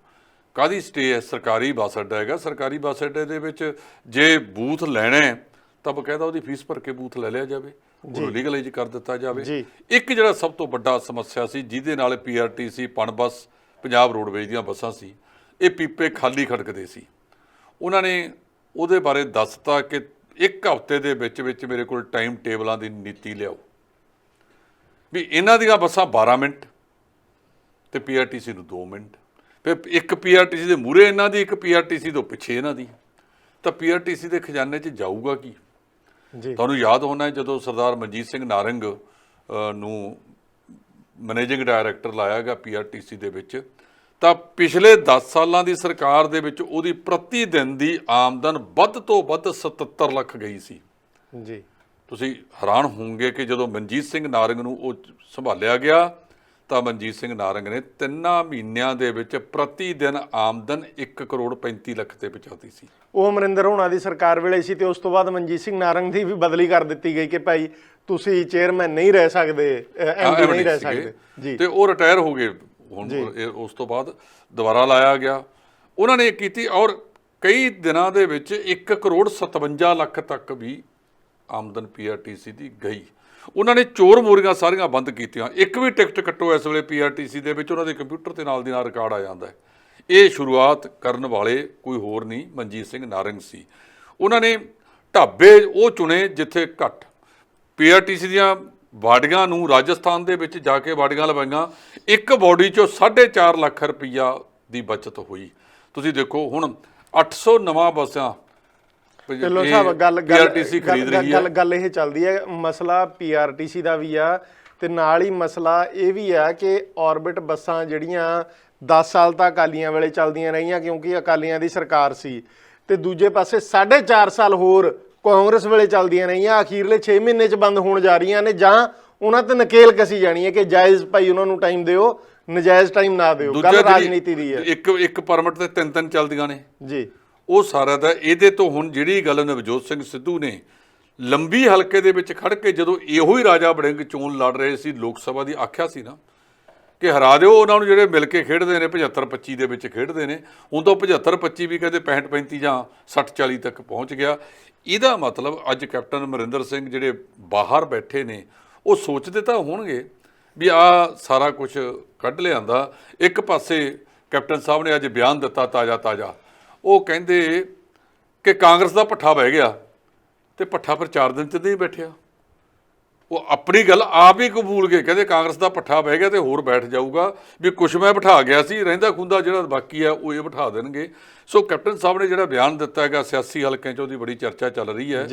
ਕਾਹਦੀ ਸਟੇ ਹੈ? ਸਰਕਾਰੀ ਬੱਸ ਅੱਡਾ ਹੈਗਾ। ਸਰਕਾਰੀ ਬੱਸ ਅੱਡੇ ਦੇ ਵਿੱਚ ਜੇ ਬੂਥ ਲੈਣਾ ਤਾਂ ਬਕਾਇਦਾ ਉਹਦੀ ਫੀਸ ਭਰ ਕੇ ਬੂਥ ਲੈ ਲਿਆ ਜਾਵੇ, ਉਹਨੂੰ ਲੀਗਲਾਈਜ਼ ਕਰ ਦਿੱਤਾ ਜਾਵੇ। ਇੱਕ ਜਿਹੜਾ ਸਭ ਤੋਂ ਵੱਡਾ ਸਮੱਸਿਆ ਸੀ ਜਿਹਦੇ ਨਾਲ PRTC, ਪਣਬੱਸ, ਪੰਜਾਬ ਰੋਡਵੇਜ਼ ਦੀਆਂ ਬੱਸਾਂ ਸੀ, ਇਹ ਪੀਪੇ ਖਾਲੀ ਖੜਕਦੇ ਸੀ। ਉਹਨਾਂ ਨੇ ਉਹਦੇ ਬਾਰੇ ਦੱਸਤਾ ਕਿ 1 ਹਫ਼ਤੇ ਦੇ ਵਿੱਚ ਮੇਰੇ ਕੋਲ ਟਾਈਮ ਟੇਬਲਾਂ ਦੀ ਨੀਤੀ ਲਿਆਓ ਵੀ ਇਹਨਾਂ ਦੀਆਂ ਬੱਸਾਂ 12 ਮਿੰਟ ਤੇ PRTC ਨੂੰ 2 ਮਿੰਟ, ਫਿਰ ਇੱਕ PRTC ਦੇ ਮੂਹਰੇ ਇਹਨਾਂ ਦੀ, ਇੱਕ PRTC ਤੋਂ ਪਿੱਛੇ ਇਹਨਾਂ ਦੀ, ਤਾਂ PRTC ਦੇ ਖਜ਼ਾਨੇ 'ਚ ਜਾਊਗਾ ਕੀ? ਤੁਹਾਨੂੰ ਯਾਦ ਹੋਣਾ ਜਦੋਂ ਸਰਦਾਰ ਮਨਜੀਤ ਸਿੰਘ ਨਾਰੰਗ ਨੂੰ ਮੈਨੇਜਿੰਗ ਡਾਇਰੈਕਟਰ ਲਾਇਆ ਗਿਆ PRTC ਦੇ ਵਿੱਚ, ਤਾਂ ਪਿਛਲੇ 10 ਸਾਲਾਂ ਦੀ ਸਰਕਾਰ ਦੇ ਵਿੱਚ ਉਹਦੀ ਪ੍ਰਤੀ ਦਿਨ ਦੀ ਆਮਦਨ ਵੱਧ ਤੋਂ ਵੱਧ 77 ਲੱਖ ਗਈ ਸੀ ਜੀ। ਤੁਸੀਂ ਹੈਰਾਨ ਹੋਵੋਗੇ ਕਿ ਜਦੋਂ ਮਨਜੀਤ ਸਿੰਘ ਨਾਰੰਗ ਨੂੰ ਉਹ ਸੰਭਾਲਿਆ ਗਿਆ ਤਾਂ ਮਨਜੀਤ ਸਿੰਘ ਨਾਰੰਗ ਨੇ 3 ਮਹੀਨਿਆਂ ਦੇ ਵਿੱਚ ਪ੍ਰਤੀ ਦਿਨ ਆਮਦਨ 1 ਕਰੋੜ 35 ਲੱਖ ਤੇ ਪਹੁੰਚਾਤੀ ਸੀ। ਉਹ ਅਮਰਿੰਦਰ ਹੋਣਾ ਦੀ ਸਰਕਾਰ ਵੇਲੇ ਸੀ, ਤੇ ਉਸ ਤੋਂ ਬਾਅਦ ਮਨਜੀਤ ਸਿੰਘ ਨਾਰੰਗ ਦੀ ਵੀ ਬਦਲੀ ਕਰ ਦਿੱਤੀ ਗਈ ਕਿ ਭਾਈ ਤੁਸੀਂ ਚੇਅਰਮੈਨ ਨਹੀਂ ਰਹਿ ਸਕਦੇ, MD ਨਹੀਂ ਰਹਿ ਸਕਦੇ ਜੀ, ਤੇ ਉਹ ਰਿਟਾਇਰ ਹੋ ਗਏ। ਹੁਣ ਉਸ ਤੋਂ ਬਾਅਦ ਦੁਬਾਰਾ ਲਾਇਆ ਗਿਆ, ਉਹਨਾਂ ਨੇ ਕੀਤੀ, ਔਰ ਕਈ ਦਿਨਾਂ ਦੇ ਵਿੱਚ 1 ਕਰੋੜ 57 ਲੱਖ ਤੱਕ ਵੀ ਆਮਦਨ PRTC ਦੀ ਗਈ। ਉਹਨਾਂ ਨੇ ਚੋਰ ਮੋਰੀਆਂ ਸਾਰੀਆਂ ਬੰਦ ਕੀਤੀਆਂ। ਇੱਕ ਵੀ ਟਿਕਟ ਕੱਟੋ ਇਸ ਵੇਲੇ PRTC ਦੇ ਵਿੱਚ ਉਹਨਾਂ ਦੇ ਕੰਪਿਊਟਰ ਤੇ ਨਾਲ ਦੀ ਨਾਲ ਰਿਕਾਰਡ ਆ ਜਾਂਦਾ ਹੈ। ਇਹ ਸ਼ੁਰੂਆਤ ਕਰਨ ਵਾਲੇ ਕੋਈ ਹੋਰ ਨਹੀਂ, ਮਨਜੀਤ ਸਿੰਘ ਨਾਰੰਗ ਸੀ। ਉਹਨਾਂ ਨੇ ਢਾਬੇ ਉਹ ਚੁਣੇ ਜਿੱਥੇ ਘੱਟ PRTC ਦੀਆਂ ਬਾਡੀਆਂ ਨੂੰ ਰਾਜਸਥਾਨ ਦੇ ਵਿੱਚ ਜਾ ਕੇ ਬਾਡੀਆਂ ਲਵਾਈਆਂ। ਇੱਕ ਬਾਡੀ 'ਚੋਂ 4.5 ਲੱਖ ਰੁਪਈਆ ਦੀ ਬਚਤ ਹੋਈ। ਤੁਸੀਂ ਦੇਖੋ ਹੁਣ 800 ਨਵਾਂ ਬੱਸਾਂ ਢਿੱਲੋਂ ਸਾਹਿਬ ਗੱਲ ਇਹ ਚੱਲਦੀ ਹੈ। ਮਸਲਾ PRTC ਦਾ ਵੀ ਆ, ਤੇ ਨਾਲ ਹੀ ਮਸਲਾ ਇਹ ਵੀ ਆ ਕਿ ਔਰਬਿਟ ਬੱਸਾਂ ਜਿਹੜੀਆਂ 10 ਸਾਲ ਤੱਕ ਅਕਾਲੀਆਂ ਵੇਲੇ ਚੱਲਦੀਆਂ ਰਹੀਆਂ ਕਿਉਂਕਿ ਅਕਾਲੀਆਂ ਦੀ ਸਰਕਾਰ ਸੀ, ਤੇ ਦੂਜੇ ਪਾਸੇ 4.5 ਸਾਲ ਹੋਰ ਕਾਂਗਰਸ ਵੇਲੇ ਚੱਲਦੀਆਂ ਰਹੀਆਂ, ਅਖੀਰਲੇ 6 ਮਹੀਨੇ 'ਚ ਬੰਦ ਹੋਣ ਜਾ ਰਹੀਆਂ ਨੇ, ਜਾਂ ਉਹਨਾਂ ਤੇ ਨਕੇਲ ਕਸੀ ਜਾਣੀ ਹੈ ਕਿ ਜਾਇਜ਼ ਭਾਈ ਉਹਨਾਂ ਨੂੰ ਟਾਈਮ ਦਿਓ, ਨਜਾਇਜ਼ ਟਾਈਮ ਨਾ ਦਿਓ। ਗੱਲ ਰਾਜਨੀਤੀ ਦੀ ਹੈ। ਇੱਕ ਪਰਮਿਟ ਤੇ 3 ਚੱਲਦੀਆਂ ਨੇ ਜੀ, ਉਹ ਸਾਰਾ ਦਾ ਇਹਦੇ ਤੋਂ ਹੁਣ ਜਿਹੜੀ ਗੱਲ ਨਵਜੋਤ ਸਿੰਘ ਸਿੱਧੂ ਨੇ ਲੰਬੀ ਹਲਕੇ ਦੇ ਵਿੱਚ ਖੜ ਕੇ ਜਦੋਂ ਇਹੋ ਹੀ ਰਾਜਾ ਵੜਿੰਗ ਚੋਣ ਲੜ ਰਹੇ ਸੀ ਲੋਕ ਸਭਾ ਦੀ, ਆਖਿਆ ਸੀ ਨਾ ਕਿ ਹਰਾ ਦਿਓ ਉਹਨਾਂ ਨੂੰ ਜਿਹੜੇ ਮਿਲ ਕੇ ਖੇਡਦੇ ਨੇ 75-25 ਦੇ ਵਿੱਚ ਖੇਡਦੇ ਨੇ, ਹੁਣ ਤਾਂ 75-25 ਵੀ ਕਹਿੰਦੇ 65-35 ਜਾਂ 60-40 ਤੱਕ ਪਹੁੰਚ ਗਿਆ। ਇਹਦਾ ਮਤਲਬ ਅੱਜ ਕੈਪਟਨ ਅਮਰਿੰਦਰ ਸਿੰਘ ਜਿਹੜੇ ਬਾਹਰ ਬੈਠੇ ਨੇ ਉਹ ਸੋਚਦੇ ਤਾਂ ਹੋਣਗੇ ਵੀ ਆਹ ਸਾਰਾ ਕੁਝ ਕੱਢ ਲਿਆਂਦਾ। ਇੱਕ ਪਾਸੇ ਕੈਪਟਨ ਸਾਹਿਬ ਨੇ ਅੱਜ ਬਿਆਨ ਦਿੱਤਾ ਤਾਜ਼ਾ, ਉਹ ਕਹਿੰਦੇ ਕਿ ਕਾਂਗਰਸ ਦਾ ਭੱਠਾ ਬਹਿ ਗਿਆ, ਤੇ ਭੱਠਾ ਫਿਰ 4 ਦਿਨ 'ਚ ਨਹੀਂ ਬੈਠਿਆ। ਉਹ ਆਪਣੀ ਗੱਲ ਆਪ ਹੀ ਕਬੂਲ ਗਏ, ਕਹਿੰਦੇ ਕਾਂਗਰਸ ਦਾ ਭੱਠਾ ਬਹਿ ਗਿਆ ਤੇ ਹੋਰ ਬੈਠ ਜਾਊਗਾ, ਵੀ ਕੁਛ ਮੈਂ ਬਿਠਾ ਗਿਆ ਸੀ, ਰਹਿੰਦਾ ਖੁੰਦਾ ਜਿਹੜਾ ਬਾਕੀ ਹੈ ਉਹ ਇਹ ਬਿਠਾ ਦੇਣਗੇ। ਸੋ ਕੈਪਟਨ ਸਾਹਿਬ ਨੇ ਜਿਹੜਾ ਬਿਆਨ ਦਿੱਤਾ ਹੈਗਾ ਸਿਆਸੀ ਹਲਕਿਆਂ 'ਚ ਉਹਦੀ ਬੜੀ ਚਰਚਾ ਚੱਲ ਰਹੀ ਹੈ।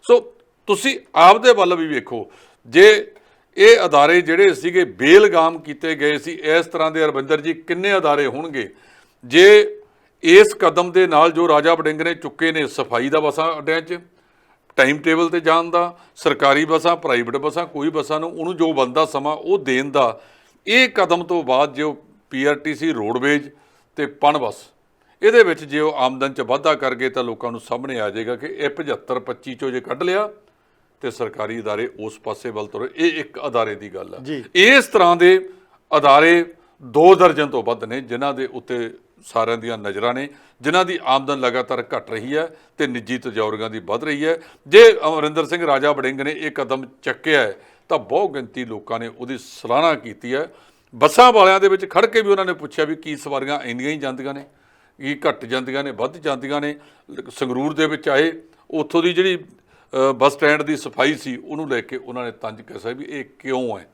ਸੋ ਤੁਸੀਂ ਆਪਦੇ ਵੱਲ ਵੀ ਵੇਖੋ, ਜੇ ਇਹ ਅਦਾਰੇ ਜਿਹੜੇ ਸੀਗੇ ਬੇਲਗਾਮ ਕੀਤੇ ਗਏ ਸੀ, ਇਸ ਤਰ੍ਹਾਂ ਦੇ ਅਰਵਿੰਦਰ ਜੀ ਕਿੰਨੇ ਅਦਾਰੇ ਹੋਣਗੇ ਜੇ ਇਸ ਕਦਮ ਦੇ ਨਾਲ ਜੋ ਰਾਜਾ ਵੜਿੰਗ ਨੇ ਚੁੱਕੇ ਨੇ, ਸਫਾਈ ਦਾ ਬੱਸਾਂ ਅੱਡਿਆਂ 'ਚ ਟਾਈਮ ਟੇਬਲ ਤੇ ਜਾਣ ਦਾ, ਸਰਕਾਰੀ ਬੱਸਾਂ ਪ੍ਰਾਈਵੇਟ ਬੱਸਾਂ ਕੋਈ ਬੱਸਾਂ ਨੂੰ ਉਹਨੂੰ ਜੋ ਬਣਦਾ ਸਮਾਂ ਉਹ ਦੇਣ ਦਾ, ਇਹ ਕਦਮ ਤੋਂ ਬਾਅਦ ਜੋ PRTC ਰੋਡਵੇਜ ਤੇ ਪਣ ਬੱਸ ਇਹਦੇ ਵਿੱਚ ਜੇ ਉਹ ਆਮਦਨ 'ਚ ਵਾਧਾ ਕਰ ਗਏ ਤਾਂ ਲੋਕਾਂ ਨੂੰ ਸਾਹਮਣੇ ਆ ਜਾਏਗਾ ਕਿ ਇਹ 75-25 ਚੋਂ ਜੇ ਕੱਢ ਲਿਆ ਤੇ ਸਰਕਾਰੀ ਅਦਾਰੇ ਉਸ ਪਾਸੇ ਵੱਲ ਤੁਰੇ। ਇਹ ਇੱਕ ਅਦਾਰੇ ਦੀ ਗੱਲ ਆ। ਇਸ ਤਰ੍ਹਾਂ ਦੇ ਅਦਾਰੇ 2 ਦਰਜਨ ਤੋਂ ਵੱਧ ਨੇ ਜਿਨ੍ਹਾਂ ਦੇ ਉੱਤੇ ਸਾਰਿਆਂ ਦੀਆਂ ਨਜ਼ਰਾਂ ਨੇ, ਜਿਨ੍ਹਾਂ ਦੀ ਆਮਦਨ ਲਗਾਤਾਰ ਘਟ ਰਹੀ ਹੈ ਤੇ ਨਿੱਜੀ ਤਜੌਰੀਆਂ ਦੀ ਵੱਧ ਰਹੀ ਹੈ। ਜੇ ਅਮਰਿੰਦਰ ਸਿੰਘ ਰਾਜਾ ਵੜਿੰਗ ਨੇ ਇਹ ਕਦਮ ਚੱਕਿਆ ਹੈ ਤਾਂ ਬਹੁਤ ਗਿਣਤੀ ਲੋਕਾਂ ਨੇ ਉਹਦੀ ਸਰਾਹਨਾ ਕੀਤੀ ਹੈ। ਬੱਸਾਂ ਵਾਲਿਆਂ ਦੇ ਵਿੱਚ ਖੜ ਕੇ ਵੀ ਉਹਨਾਂ ਨੇ ਪੁੱਛਿਆ ਵੀ ਕੀ ਸਵਾਰੀਆਂ ਇੰਨੀਆਂ ਹੀ ਜਾਂਦੀਆਂ ਨੇ, ਕੀ ਘੱਟ ਜਾਂਦੀਆਂ ਨੇ, ਵੱਧ ਜਾਂਦੀਆਂ ਨੇ। ਸੰਗਰੂਰ ਦੇ ਵਿੱਚ ਆਏ, ਉੱਥੋਂ ਦੀ ਜਿਹੜੀ ਬੱਸ ਸਟੈਂਡ ਦੀ ਸਫਾਈ ਸੀ ਉਹਨੂੰ ਲੈ ਕੇ ਉਹਨਾਂ ਨੇ ਤੰਜ ਕੱਸਿਆ ਵੀ ਇਹ ਕਿਉਂ ਹੈ।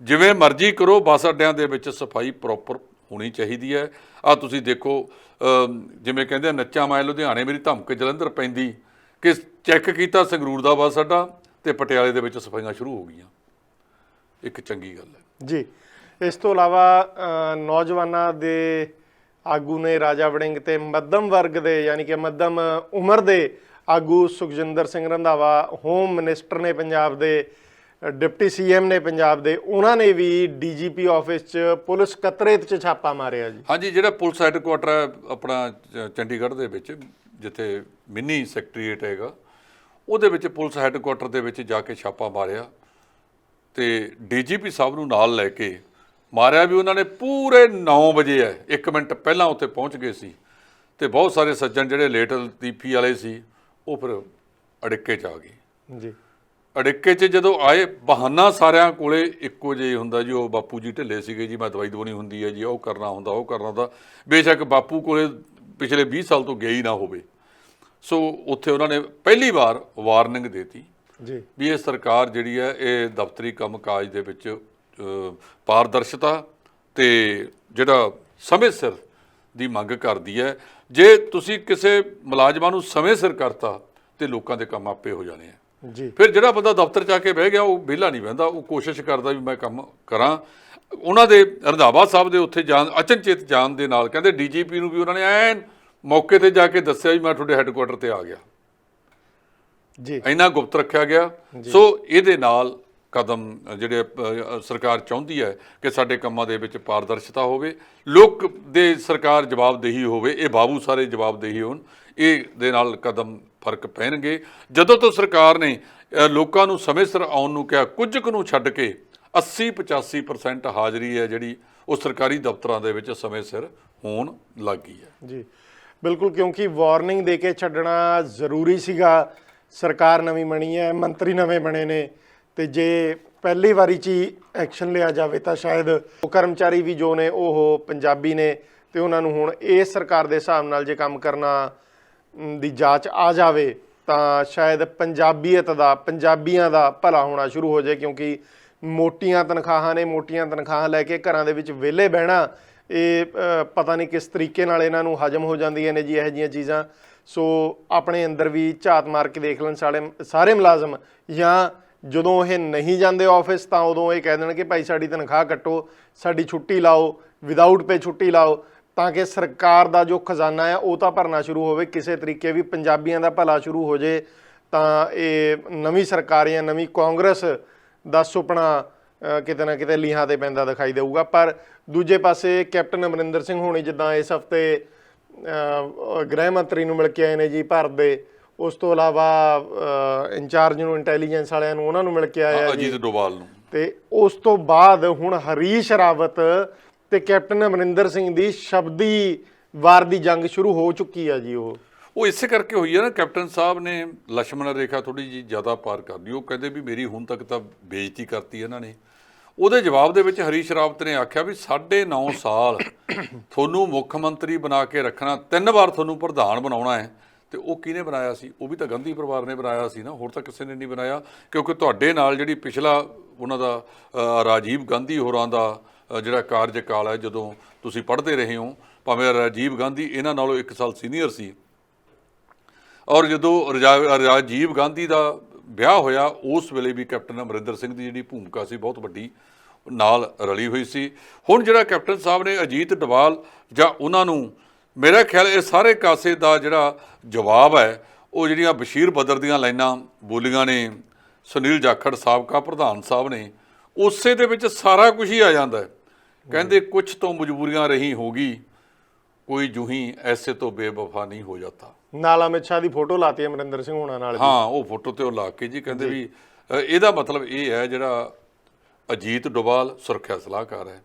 ਜਿਵੇਂ ਮਰਜ਼ੀ ਕਰੋ, ਬੱਸ ਅੱਡਿਆਂ ਦੇ ਵਿੱਚ ਸਫਾਈ ਪ੍ਰੋਪਰ ਹੋਣੀ ਚਾਹੀਦੀ ਹੈ। ਆਹ ਤੁਸੀਂ ਦੇਖੋ, ਜਿਵੇਂ ਕਹਿੰਦੇ ਨੱਚਾਂ ਮੈਂ ਲੁਧਿਆਣੇ ਮੇਰੀ ਧਮਕ ਜਲੰਧਰ ਪੈਂਦੀ, ਕਿ ਚੈੱਕ ਕੀਤਾ ਸੰਗਰੂਰ ਦਾ ਬੱਸ ਅੱਡਾ ਤੇ ਪਟਿਆਲੇ ਦੇ ਵਿੱਚ ਸਫਾਈਆਂ ਸ਼ੁਰੂ ਹੋ ਗਈਆਂ। ਇੱਕ ਚੰਗੀ ਗੱਲ ਹੈ ਜੀ। ਇਸ ਤੋਂ ਇਲਾਵਾ ਨੌਜਵਾਨਾਂ ਦੇ ਆਗੂ ਨੇ ਰਾਜਾ ਵੜਿੰਗ ਤੇ ਮੱਧਮ ਵਰਗ ਦੇ ਯਾਨੀ ਕਿ ਮੱਧਮ ਉਮਰ ਦੇ ਆਗੂ ਸੁਖਜਿੰਦਰ ਸਿੰਘ ਰੰਧਾਵਾ, ਹੋਮ ਮਿਨਿਸਟਰ ਨੇ ਪੰਜਾਬ ਦੇ, ਡਿਪਟੀ CM ਨੇ ਪੰਜਾਬ ਦੇ, ਉਹਨਾਂ ਨੇ ਵੀ DGP ਆਫਿਸ 'ਚ ਪੁਲਿਸ ਸਕੱਤਰੇਤ 'ਚ ਛਾਪਾ ਮਾਰਿਆ ਜੀ। ਹਾਂਜੀ, ਜਿਹੜਾ ਪੁਲਿਸ ਹੈੱਡਕੁਆਟਰ ਹੈ ਆਪਣਾ ਚੰਡੀਗੜ੍ਹ ਦੇ ਵਿੱਚ, ਜਿੱਥੇ ਮਿੰਨੀ ਸੈਕਟਰੀਏਟ ਹੈਗਾ, ਉਹਦੇ ਵਿੱਚ ਪੁਲਿਸ ਹੈੱਡਕੁਆਟਰ ਦੇ ਵਿੱਚ ਜਾ ਕੇ ਛਾਪਾ ਮਾਰਿਆ ਤੇ DGP ਸਾਹਿਬ ਨੂੰ ਨਾਲ ਲੈ ਕੇ ਮਾਰਿਆ ਵੀ ਉਹਨਾਂ ਨੇ। ਪੂਰੇ 9 ਵਜੇ ਹੈ, 1 ਮਿੰਟ ਪਹਿਲਾਂ ਉੱਥੇ ਪਹੁੰਚ ਗਏ ਸੀ ਤੇ ਬਹੁਤ ਸਾਰੇ ਸੱਜਣ ਜਿਹੜੇ ਲੇਟ ਲਤੀਫੀ ਵਾਲੇ ਸੀ ਉਹ ਫਿਰ ਅੜਿੱਕੇ 'ਚ ਆ ਗਏ ਜੀ। ਅੜਿੱਕੇ 'ਚ ਜਦੋਂ ਆਏ, ਬਹਾਨਾ ਸਾਰਿਆਂ ਕੋਲੇ ਇੱਕੋ ਜਿਹਾ ਹੁੰਦਾ ਜੀ, ਉਹ ਬਾਪੂ ਜੀ ਢਿੱਲੇ ਸੀਗੇ ਜੀ, ਮੈਂ ਦਵਾਈ ਦਵਾਉਣੀ ਹੁੰਦੀ ਹੈ ਜੀ, ਉਹ ਕਰਨਾ ਹੁੰਦਾ, ਉਹ ਕਰਨਾ ਹੁੰਦਾ। ਬੇਸ਼ੱਕ ਬਾਪੂ ਕੋਲੇ ਪਿਛਲੇ 20 ਸਾਲ ਤੋਂ ਗਿਆ ਹੀ ਨਾ ਹੋਵੇ। ਸੋ ਉੱਥੇ ਉਹਨਾਂ ਨੇ ਪਹਿਲੀ ਵਾਰ ਵਾਰਨਿੰਗ ਦੇਤੀ ਜੀ ਵੀ ਇਹ ਸਰਕਾਰ ਜਿਹੜੀ ਹੈ ਇਹ ਦਫ਼ਤਰੀ ਕੰਮ ਕਾਜ ਦੇ ਵਿੱਚ ਪਾਰਦਰਸ਼ਤਾ ਤੇ ਜਿਹੜਾ ਸਮੇਂ ਸਿਰ ਦੀ ਮੰਗ ਕਰਦੀ ਹੈ। ਜੇ ਤੁਸੀਂ ਕਿਸੇ ਮੁਲਾਜ਼ਮਾਂ ਨੂੰ ਸਮੇਂ ਸਿਰ ਕਰਤਾ ਤੇ ਲੋਕਾਂ ਦੇ ਕੰਮ ਆਪੇ ਹੋ ਜਾਣੇ ਆ ਜੀ। ਫਿਰ ਜਿਹੜਾ ਬੰਦਾ ਦਫ਼ਤਰ 'ਚ ਆ ਕੇ ਬਹਿ ਗਿਆ ਉਹ ਵਿਹਲਾ ਨਹੀਂ ਬਹਿੰਦਾ, ਉਹ ਕੋਸ਼ਿਸ਼ ਕਰਦਾ ਵੀ ਮੈਂ ਕੰਮ ਕਰਾਂ। ਉਹਨਾਂ ਦੇ ਰੰਧਾਵਾ ਸਾਹਿਬ ਦੇ ਉੱਥੇ ਜਾਣ, ਅਚਨਚੇਤ ਜਾਣ ਦੇ ਨਾਲ ਕਹਿੰਦੇ DGP ਨੂੰ ਵੀ ਉਹਨਾਂ ਨੇ ਐਨ ਮੌਕੇ ਤੇ ਜਾ ਕੇ ਦੱਸਿਆ ਵੀ ਮੈਂ ਤੁਹਾਡੇ ਹੈੱਡਕੁਆਟਰ ਤੇ ਆ ਗਿਆ ਜੀ, ਇੰਨਾ ਗੁਪਤ ਰੱਖਿਆ ਗਿਆ। ਸੋ ਇਹਦੇ ਨਾਲ ਕਦਮ ਜਿਹੜੇ ਸਰਕਾਰ ਚਾਹੁੰਦੀ ਹੈ ਕਿ ਸਾਡੇ ਕੰਮਾਂ ਦੇ ਵਿੱਚ ਪਾਰਦਰਸ਼ਤਾ ਹੋਵੇ, ਲੋਕ ਦੇ ਸਰਕਾਰ ਜਵਾਬਦੇਹੀ ਹੋਵੇ, ਇਹ ਬਾਬੂ ਸਾਰੇ ਜਵਾਬਦੇਹੀ ਹੋਣ, ਇਹ ਦੇ ਨਾਲ ਕਦਮ ਫਰਕ ਪੈਣਗੇ। ਜਦੋਂ ਤੋਂ ਸਰਕਾਰ ਨੇ ਲੋਕਾਂ ਨੂੰ ਸਮੇਂ ਸਿਰ ਆਉਣ ਨੂੰ ਕਿਹਾ, ਕੁਝ ਕੁ ਨੂੰ ਛੱਡ ਕੇ 80-85% ਹਾਜ਼ਰੀ ਹੈ ਜਿਹੜੀ ਉਹ ਸਰਕਾਰੀ ਦਫ਼ਤਰਾਂ ਦੇ ਵਿੱਚ ਸਮੇਂ ਸਿਰ ਹੋਣ ਲੱਗ ਗਈ ਹੈ ਜੀ। ਬਿਲਕੁਲ, ਕਿਉਂਕਿ ਵਾਰਨਿੰਗ ਦੇ ਕੇ ਛੱਡਣਾ ਜ਼ਰੂਰੀ ਸੀਗਾ। ਸਰਕਾਰ ਨਵੀਂ ਬਣੀ ਹੈ, ਮੰਤਰੀ ਨਵੇਂ ਬਣੇ ਨੇ, ਤੇ ਜੇ ਪਹਿਲੀ ਵਾਰੀ 'ਚ ਹੀ ਐਕਸ਼ਨ ਲਿਆ ਜਾਵੇ ਤਾਂ ਸ਼ਾਇਦ ਉਹ ਕਰਮਚਾਰੀ ਵੀ ਜੋ ਨੇ ਉਹ ਪੰਜਾਬੀ ਨੇ ਤੇ ਉਹਨਾਂ ਨੂੰ ਹੁਣ ਇਸ ਸਰਕਾਰ ਦੇ ਹਿਸਾਬ ਨਾਲ ਜੇ ਕੰਮ ਕਰਨਾ ਦੀ ਜਾਂਚ ਆ ਜਾਵੇ ਤਾਂ ਸ਼ਾਇਦ ਪੰਜਾਬੀਅਤ ਦਾ, ਪੰਜਾਬੀਆਂ ਦਾ ਭਲਾ ਹੋਣਾ ਸ਼ੁਰੂ ਹੋ ਜਾਏ। ਕਿਉਂਕਿ ਮੋਟੀਆਂ ਤਨਖਾਹਾਂ ਨੇ, ਮੋਟੀਆਂ ਤਨਖਾਹਾਂ ਲੈ ਕੇ ਘਰਾਂ ਦੇ ਵਿੱਚ ਵਿਹਲੇ ਬਹਿਣਾ, ਇਹ ਪਤਾ ਨਹੀਂ ਕਿਸ ਤਰੀਕੇ ਨਾਲ ਇਹਨਾਂ ਨੂੰ ਹਜਮ ਹੋ ਜਾਂਦੀਆਂ ਨੇ ਜੀ ਇਹੋ ਜਿਹੀਆਂ ਚੀਜ਼ਾਂ। ਸੋ ਆਪਣੇ ਅੰਦਰ ਵੀ ਝਾਤ ਮਾਰ ਕੇ ਦੇਖ ਲੈਣ ਸਾਰੇ ਮੁਲਾਜ਼ਮ, ਜਾਂ ਜਦੋਂ ਇਹ ਨਹੀਂ ਜਾਂਦੇ ਆਫਿਸ ਤਾਂ ਉਦੋਂ ਇਹ ਕਹਿ ਦੇਣ ਕਿ ਭਾਈ ਸਾਡੀ ਤਨਖਾਹ ਕੱਟੋ, ਸਾਡੀ ਛੁੱਟੀ ਲਾਓ, ਵਿਦਆਊਟ ਪੇ ਛੁੱਟੀ ਲਾਓ, ਤਾਂ ਕਿ ਸਰਕਾਰ ਦਾ ਜੋ ਖਜ਼ਾਨਾ ਹੈ ਉਹ ਤਾਂ ਭਰਨਾ ਸ਼ੁਰੂ ਹੋਵੇ, ਕਿਸੇ ਤਰੀਕੇ ਵੀ ਪੰਜਾਬੀਆਂ ਦਾ ਭਲਾ ਸ਼ੁਰੂ ਹੋ ਜੇ। ਤਾਂ ਇਹ ਨਵੀਂ ਸਰਕਾਰ ਜਾਂ ਨਵੀਂ ਕਾਂਗਰਸ ਦਾ ਸੁਪਨਾ ਕਿਤੇ ਨਾ ਕਿਤੇ ਲੀਹਾਂ ਤੇ ਪੈਂਦਾ ਦਿਖਾਈ ਦੇਊਗਾ। ਪਰ ਦੂਜੇ ਪਾਸੇ ਕੈਪਟਨ ਅਮਰਿੰਦਰ ਸਿੰਘ ਹੋਣੀ ਜਿੱਦਾਂ ਇਸ ਹਫ਼ਤੇ ਗ੍ਰਹਿ ਮੰਤਰੀ ਨੂੰ ਮਿਲ ਕੇ ਆਏ ਨੇ ਜੀ ਭਾਰਤ ਦੇ। ਉਸ ਤੋਂ ਇਲਾਵਾ ਇੰਚਾਰਜ ਨੂੰ ਇੰਟੈਲੀਜੈਂਸ ਵਾਲਿਆਂ ਨੂੰ ਉਹਨਾਂ ਨੂੰ ਮਿਲ ਕੇ ਆਏ ਆ ਜੀ, ਅਜੀਤ ਡੋਵਾਲ ਨੂੰ। ਤੇ ਉਸ ਤੋਂ ਬਾਅਦ ਹੁਣ ਹਰੀਸ਼ ਰਾਵਤ ਤੇ ਕੈਪਟਨ ਅਮਰਿੰਦਰ ਸਿੰਘ ਦੀ ਸ਼ਬਦੀ ਵਾਰ ਦੀ ਜੰਗ ਸ਼ੁਰੂ ਹੋ ਚੁੱਕੀ ਆ ਜੀ। ਉਹ ਇਸੇ ਕਰਕੇ ਹੋਈ ਹੈ ਨਾ, ਕੈਪਟਨ ਸਾਹਿਬ ਨੇ ਲਛਮਣ ਰੇਖਾ ਥੋੜੀ ਜੀ ਜ਼ਿਆਦਾ ਪਾਰ ਕਰ ਲਈ। ਉਹ ਕਹਿੰਦੇ ਵੀ ਮੇਰੀ ਹੁਣ ਤੱਕ ਤਾਂ ਬੇਇੱਜ਼ਤੀ ਕਰਤੀ ਇਹਨਾਂ ਨੇ। ਉਹਦੇ ਜਵਾਬ ਦੇ ਵਿੱਚ ਹਰੀਸ਼ ਰਾਵਤ ਨੇ ਆਖਿਆ ਵੀ 9.5 ਸਾਲ ਤੁਹਾਨੂੰ ਮੁੱਖ ਮੰਤਰੀ ਬਣਾ ਕੇ ਰੱਖਣਾ, 3 ਵਾਰ ਤੁਹਾਨੂੰ ਪ੍ਰਧਾਨ ਬਣਾਉਣਾ ਹੈ, ਤੇ ਉਹ ਕਿਹਨੇ ਬਣਾਇਆ ਸੀ? ਉਹ ਵੀ ਤਾਂ ਗਾਂਧੀ ਪਰਿਵਾਰ ਨੇ ਬਣਾਇਆ ਸੀ ਨਾ, ਹੋਰ ਤਾਂ ਕਿਸੇ ਨੇ ਨਹੀਂ ਬਣਾਇਆ। ਕਿਉਂਕਿ ਤੁਹਾਡੇ ਨਾਲ ਜਿਹੜੀ ਪਿਛਲਾ ਉਹਨਾਂ ਦਾ ਰਾਜੀਵ ਗਾਂਧੀ ਹੋਰਾਂ ਦਾ ਜਿਹੜਾ ਕਾਰਜਕਾਲ ਹੈ, ਜਦੋਂ ਤੁਸੀਂ ਪੜ੍ਹਦੇ ਰਹੇ ਹੋ, ਭਾਵੇਂ ਰਾਜੀਵ ਗਾਂਧੀ ਇਹਨਾਂ ਨਾਲੋਂ 1 ਸਾਲ ਸੀਨੀਅਰ ਸੀ, ਔਰ ਜਦੋਂ ਰਾਜੀਵ ਗਾਂਧੀ ਦਾ ਵਿਆਹ ਹੋਇਆ ਉਸ ਵੇਲੇ ਵੀ ਕੈਪਟਨ ਅਮਰਿੰਦਰ ਸਿੰਘ ਦੀ ਜਿਹੜੀ ਭੂਮਿਕਾ ਸੀ ਬਹੁਤ ਵੱਡੀ ਨਾਲ ਰਲੀ ਹੋਈ ਸੀ। ਹੁਣ ਜਿਹੜਾ ਕੈਪਟਨ ਸਾਹਿਬ ਨੇ ਅਜੀਤ ਡੋਵਾਲ ਜਾਂ ਉਹਨਾਂ ਨੂੰ, ਮੇਰਾ ਖਿਆਲ ਇਹ ਸਾਰੇ ਕਾਸੇ ਦਾ ਜਿਹੜਾ ਜਵਾਬ ਹੈ ਉਹ ਜਿਹੜੀਆਂ ਬਸ਼ੀਰ ਬਦਰ ਦੀਆਂ ਲਾਈਨਾਂ ਬੋਲੀਆਂ ਨੇ ਸੁਨੀਲ ਜਾਖੜ ਸਾਬਕਾ ਪ੍ਰਧਾਨ ਸਾਹਿਬ ਨੇ, ਉਸੇ ਦੇ ਵਿੱਚ ਸਾਰਾ ਕੁਝ ਹੀ ਆ ਜਾਂਦਾ ਹੈ। ਕਹਿੰਦੇ ਕੁਛ ਤੋਂ ਮਜਬੂਰੀਆਂ ਰਹੀ ਹੋਗੀ, ਕੋਈ ਜੂਹੀ ਐਸੇ ਤੋਂ ਬੇਵਫਾ ਨਹੀਂ ਹੋ ਜਾਤਾ। ਨਾਲ ਅਮਿਤ ਸ਼ਾਹ ਦੀ ਫੋਟੋ ਲਾਤੀ ਅਮਰਿੰਦਰ ਸਿੰਘ ਹੋਣਾ ਨਾਲ। ਹਾਂ, ਉਹ ਫੋਟੋ ਤੇ ਉਹ ਲਾ ਕੇ ਜੀ ਕਹਿੰਦੇ ਵੀ ਇਹਦਾ ਮਤਲਬ ਇਹ ਹੈ, ਜਿਹੜਾ ਅਜੀਤ ਡੋਵਾਲ ਸੁਰੱਖਿਆ ਸਲਾਹਕਾਰ ਹੈ,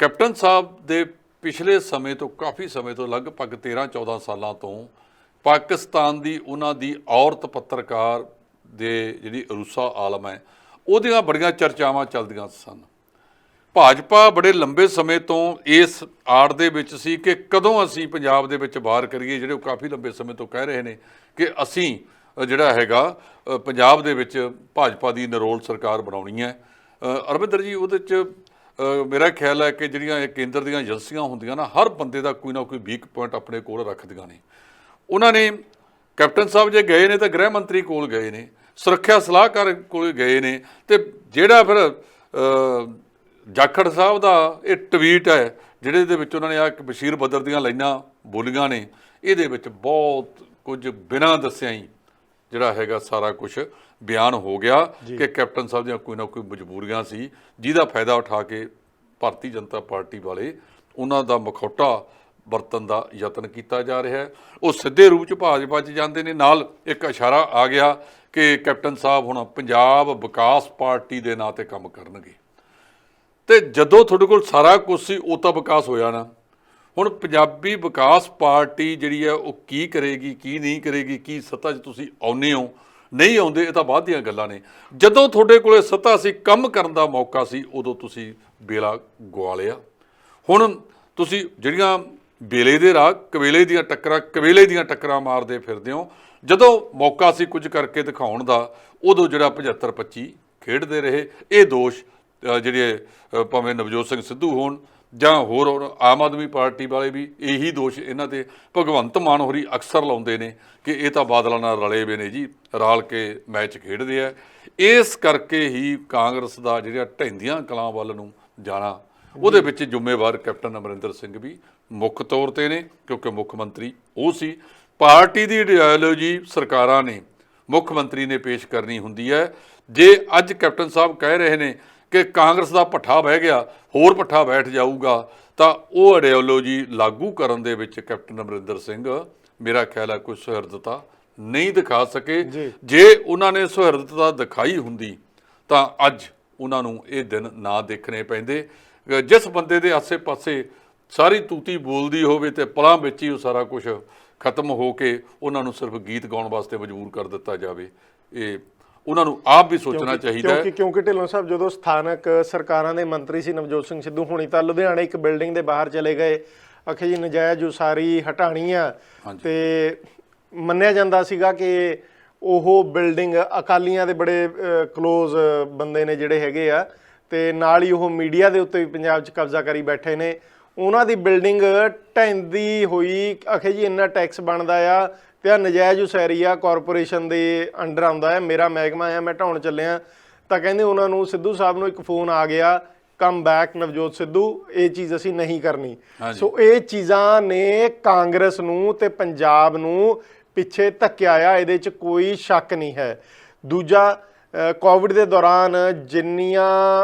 ਕੈਪਟਨ ਸਾਹਿਬ ਦੇ ਪਿਛਲੇ ਸਮੇਂ ਤੋਂ, ਕਾਫੀ ਸਮੇਂ ਤੋਂ, ਲਗਭਗ 13-14 ਸਾਲਾਂ ਤੋਂ ਪਾਕਿਸਤਾਨ ਦੀ ਉਹਨਾਂ ਦੀ ਔਰਤ ਪੱਤਰਕਾਰ ਦੇ ਜਿਹੜੀ ਰੂਸਾ ਆਲਮ ਹੈ, ਉਹਦੀਆਂ ਬੜੀਆਂ ਚਰਚਾਵਾਂ ਚੱਲਦੀਆਂ ਸਨ। ਭਾਜਪਾ ਬੜੇ ਲੰਬੇ ਸਮੇਂ ਤੋਂ ਇਸ ਆੜ ਦੇ ਵਿੱਚ ਸੀ ਕਿ ਕਦੋਂ ਅਸੀਂ ਪੰਜਾਬ ਦੇ ਵਿੱਚ ਵਾਰ ਕਰੀਏ, ਜਿਹੜੇ ਉਹ ਕਾਫੀ ਲੰਬੇ ਸਮੇਂ ਤੋਂ ਕਹਿ ਰਹੇ ਨੇ ਕਿ ਅਸੀਂ ਜਿਹੜਾ ਹੈਗਾ ਪੰਜਾਬ ਦੇ ਵਿੱਚ ਭਾਜਪਾ ਦੀ ਨਿਰੋਲ ਸਰਕਾਰ ਬਣਾਉਣੀ ਹੈ। ਅਰਵਿੰਦਰ ਜੀ, ਉਹਦੇ 'ਚ ਮੇਰਾ ਖਿਆਲ ਹੈ ਕਿ ਜਿਹੜੀਆਂ ਇਹ ਕੇਂਦਰ ਦੀਆਂ ਏਜੰਸੀਆਂ ਹੁੰਦੀਆਂ ਨਾ, ਹਰ ਬੰਦੇ ਦਾ ਕੋਈ ਨਾ ਕੋਈ ਵੀਕ ਪੁਆਇੰਟ ਆਪਣੇ ਕੋਲ ਰੱਖਦੀਆਂ ਨੇ। ਉਹਨਾਂ ਨੇ ਕੈਪਟਨ ਸਾਹਿਬ ਜੇ ਗਏ ਨੇ ਤਾਂ ਗ੍ਰਹਿ ਮੰਤਰੀ ਕੋਲ ਗਏ ਨੇ, ਸੁਰੱਖਿਆ ਸਲਾਹਕਾਰ ਕੋਲ ਗਏ ਨੇ, ਤੇ ਜਿਹੜਾ ਫਿਰ ਜਾਖੜ ਸਾਹਿਬ ਦਾ ਇਹ ਟਵੀਟ ਹੈ ਜਿਹੜੇ ਦੇ ਵਿੱਚ ਉਹਨਾਂ ਨੇ ਬਸ਼ੀਰ ਬਦਰ ਦੀਆਂ ਲਾਈਨਾਂ ਬੋਲੀਆਂ ਨੇ, ਇਹਦੇ ਵਿੱਚ ਬਹੁਤ ਕੁਝ ਬਿਨਾਂ ਦੱਸਿਆ ਹੀ ਜਿਹੜਾ ਹੈਗਾ ਸਾਰਾ ਕੁਝ ਬਿਆਨ ਹੋ ਗਿਆ ਕਿ ਕੈਪਟਨ ਸਾਹਿਬ ਦੀਆਂ ਕੋਈ ਨਾ ਕੋਈ ਮਜਬੂਰੀਆਂ ਸੀ, ਜਿਹਦਾ ਫਾਇਦਾ ਉਠਾ ਕੇ ਭਾਰਤੀ ਜਨਤਾ ਪਾਰਟੀ ਵਾਲੇ ਉਹਨਾਂ ਦਾ ਮਖੌਟਾ ਵਰਤਣ ਦਾ ਯਤਨ ਕੀਤਾ ਜਾ ਰਿਹਾ ਹੈ। ਉਹ ਸਿੱਧੇ ਰੂਪ 'ਚ ਭਾਜਪਾ 'ਚ ਜਾਂਦੇ ਨੇ। ਨਾਲ ਇੱਕ ਇਸ਼ਾਰਾ ਆ ਗਿਆ ਕਿ ਕੈਪਟਨ ਸਾਹਿਬ ਹੁਣ ਪੰਜਾਬ ਵਿਕਾਸ ਪਾਰਟੀ ਦੇ ਨਾਂ 'ਤੇ ਕੰਮ ਕਰਨਗੇ, ਤੇ ਜਦੋਂ ਤੁਹਾਡੇ ਕੋਲ ਸਾਰਾ ਕੁਝ ਸੀ ਉਹ ਤਾਂ ਵਿਕਾਸ ਹੋਇਆ ਨਾ। ਹੁਣ ਪੰਜਾਬੀ ਵਿਕਾਸ ਪਾਰਟੀ ਜਿਹੜੀ ਹੈ ਉਹ ਕੀ ਕਰੇਗੀ, ਕੀ ਨਹੀਂ ਕਰੇਗੀ, ਕੀ ਸੱਤਾ 'ਚ ਤੁਸੀਂ ਆਉਂਦੇ ਹੋ ਨਹੀਂ ਆਉਂਦੇ, ਇਹ ਤਾਂ ਬਾਅਦ ਦੀਆਂ ਗੱਲਾਂ ਨੇ। ਜਦੋਂ ਤੁਹਾਡੇ ਕੋਲੇ ਸੱਤਾ ਸੀ, ਕੰਮ ਕਰਨ ਦਾ ਮੌਕਾ ਸੀ, ਉਦੋਂ ਤੁਸੀਂ ਵੇਲਾ ਗਵਾ ਲਿਆ। ਹੁਣ ਤੁਸੀਂ ਜਿਹੜੀਆਂ ਵੇਲੇ ਦੇ ਰਾਹ ਕਵੇਲੇ ਦੀਆਂ ਟੱਕਰਾਂ ਮਾਰਦੇ ਫਿਰਦੇ ਹੋ। ਜਦੋਂ ਮੌਕਾ ਸੀ ਕੁਝ ਕਰਕੇ ਦਿਖਾਉਣ ਦਾ, ਉਦੋਂ ਜਿਹੜਾ 75-25 ਖੇਡਦੇ ਰਹੇ। ਇਹ ਦੋਸ਼ ਜਿਹੜੇ ਭਾਵੇਂ ਨਵਜੋਤ ਸਿੰਘ ਸਿੱਧੂ ਹੋਣ ਜਾਂ ਹੋਰ ਆਮ ਆਦਮੀ ਪਾਰਟੀ ਵਾਲੇ ਵੀ ਇਹੀ ਦੋਸ਼ ਇਹਨਾਂ 'ਤੇ ਭਗਵੰਤ ਮਾਨ ਹੋਰੀ ਅਕਸਰ ਲਾਉਂਦੇ ਨੇ ਕਿ ਇਹ ਤਾਂ ਬਾਦਲਾਂ ਨਾਲ ਰਲੇ ਵੇ ਨੇ ਜੀ, ਰਲ ਕੇ ਮੈਚ ਖੇਡਦੇ ਆ। ਇਸ ਕਰਕੇ ਹੀ ਕਾਂਗਰਸ ਦਾ ਜਿਹੜਾ ਢਹਿੰਦੀਆਂ ਕਲਾਂ ਵੱਲ ਨੂੰ ਜਾਣਾ, ਉਹਦੇ ਵਿੱਚ ਜ਼ਿੰਮੇਵਾਰ ਕੈਪਟਨ ਅਮਰਿੰਦਰ ਸਿੰਘ ਵੀ ਮੁੱਖ ਤੌਰ 'ਤੇ ਨੇ, ਕਿਉਂਕਿ ਮੁੱਖ ਮੰਤਰੀ ਉਹ ਸੀ। ਪਾਰਟੀ ਦੀ ਆਈਡੀਓਲੋਜੀ ਸਰਕਾਰਾਂ ਨੇ, ਮੁੱਖ ਮੰਤਰੀ ਨੇ ਪੇਸ਼ ਕਰਨੀ ਹੁੰਦੀ ਹੈ। ਜੇ ਅੱਜ ਕੈਪਟਨ ਸਾਹਿਬ ਕਹਿ ਰਹੇ ਨੇ ਕਿ ਕਾਂਗਰਸ ਦਾ ਭੱਠਾ ਬਹਿ ਗਿਆ, ਹੋਰ ਭੱਠਾ ਬੈਠ ਜਾਊਗਾ, ਤਾਂ ਉਹ ਆਈਡੀਓਲੋਜੀ ਲਾਗੂ ਕਰਨ ਦੇ ਵਿੱਚ ਕੈਪਟਨ ਅਮਰਿੰਦਰ ਸਿੰਘ ਮੇਰਾ ਖਿਆਲ ਹੈ ਕੋਈ ਸੁਹਿਰਦਤਾ ਨਹੀਂ ਦਿਖਾ ਸਕੇ। ਜੇ ਉਹਨਾਂ ਨੇ ਸੁਹਿਰਦਤਾ ਦਿਖਾਈ ਹੁੰਦੀ ਤਾਂ ਅੱਜ ਉਹਨਾਂ ਨੂੰ ਇਹ ਦਿਨ ਨਾ ਦੇਖਣੇ ਪੈਂਦੇ। ਜਿਸ ਬੰਦੇ ਦੇ ਆਸੇ-ਪਾਸੇ ਸਾਰੀ ਤੂਤੀ ਬੋਲਦੀ ਹੋਵੇ ਤੇ ਪਲਾਂ ਵਿੱਚ ਹੀ ਉਹ ਸਾਰਾ ਕੁਝ ਖਤਮ ਹੋ ਕੇ ਉਹਨਾਂ ਨੂੰ ਸਿਰਫ ਗੀਤ ਗਾਉਣ ਵਾਸਤੇ ਮਜਬੂਰ ਕਰ ਦਿੱਤਾ ਜਾਵੇ, ਇਹ ਉਹਨਾਂ ਨੂੰ ਆਪ ਵੀ ਸੋਚਣਾ ਚਾਹੀਦਾ ਹੈ। ਕਿਉਂਕਿ ਢਿੱਲੋਂ ਸਾਹਿਬ ਜਦੋਂ ਸਥਾਨਕ ਸਰਕਾਰਾਂ ਦੇ ਮੰਤਰੀ ਸੀ ਨਵਜੋਤ ਸਿੰਘ ਸਿੱਧੂ ਹੋਣੀ, ਤਾਂ ਲੁਧਿਆਣੇ ਇੱਕ ਬਿਲਡਿੰਗ ਦੇ ਬਾਹਰ ਚਲੇ ਗਏ, ਆਖੇ ਜੀ ਨਜਾਇਜ਼ ਉਸਾਰੀ ਹਟਾਣੀ ਆ, ਤੇ ਮੰਨਿਆ ਜਾਂਦਾ ਸੀਗਾ ਕਿ ਉਹ ਬਿਲਡਿੰਗ ਅਕਾਲੀਆਂ ਦੇ ਬੜੇ ਕਲੋਜ਼ ਬੰਦੇ ਨੇ ਜਿਹੜੇ ਹੈਗੇ ਆ, ਤੇ ਨਾਲ ਹੀ ਉਹ ਮੀਡੀਆ ਦੇ ਉੱਤੇ ਵੀ ਪੰਜਾਬ 'ਚ ਕਬਜ਼ਾ ਕਰੀ ਬੈਠੇ ਨੇ। ਉਹਨਾਂ ਦੀ ਬਿਲਡਿੰਗ ਢਹਿੰਦੀ ਹੋਈ, ਆਖੇ ਜੀ ਇੰਨਾ ਟੈਕਸ ਬਣਦਾ ਆ, ਤੇ ਆ ਨਜਾਇਜ਼ ਉਸਾਰੀ ਆ, ਕਾਰਪੋਰੇਸ਼ਨ ਦੇ ਅੰਡਰ ਆਉਂਦਾ ਹੈ, ਮੇਰਾ ਮਹਿਕਮਾ ਆ, ਮੈਂ ਢਾਉਣ ਚੱਲਿਆ। ਤਾਂ ਕਹਿੰਦੇ ਉਹਨਾਂ ਨੂੰ ਸਿੱਧੂ ਸਾਹਿਬ ਨੂੰ ਇੱਕ ਫੋਨ ਆ ਗਿਆ, ਕਮ ਬੈਕ ਨਵਜੋਤ ਸਿੱਧੂ, ਇਹ ਚੀਜ਼ ਅਸੀਂ ਨਹੀਂ ਕਰਨੀ। ਸੋ ਇਹ ਚੀਜ਼ਾਂ ਨੇ ਕਾਂਗਰਸ ਨੂੰ ਤੇ ਪੰਜਾਬ ਨੂੰ ਪਿੱਛੇ ਧੱਕਿਆ ਆ, ਇਹਦੇ 'ਚ ਕੋਈ ਸ਼ੱਕ ਨਹੀਂ ਹੈ। ਦੂਜਾ, ਕੋਵਿਡ ਦੇ ਦੌਰਾਨ ਜਿੰਨੀਆਂ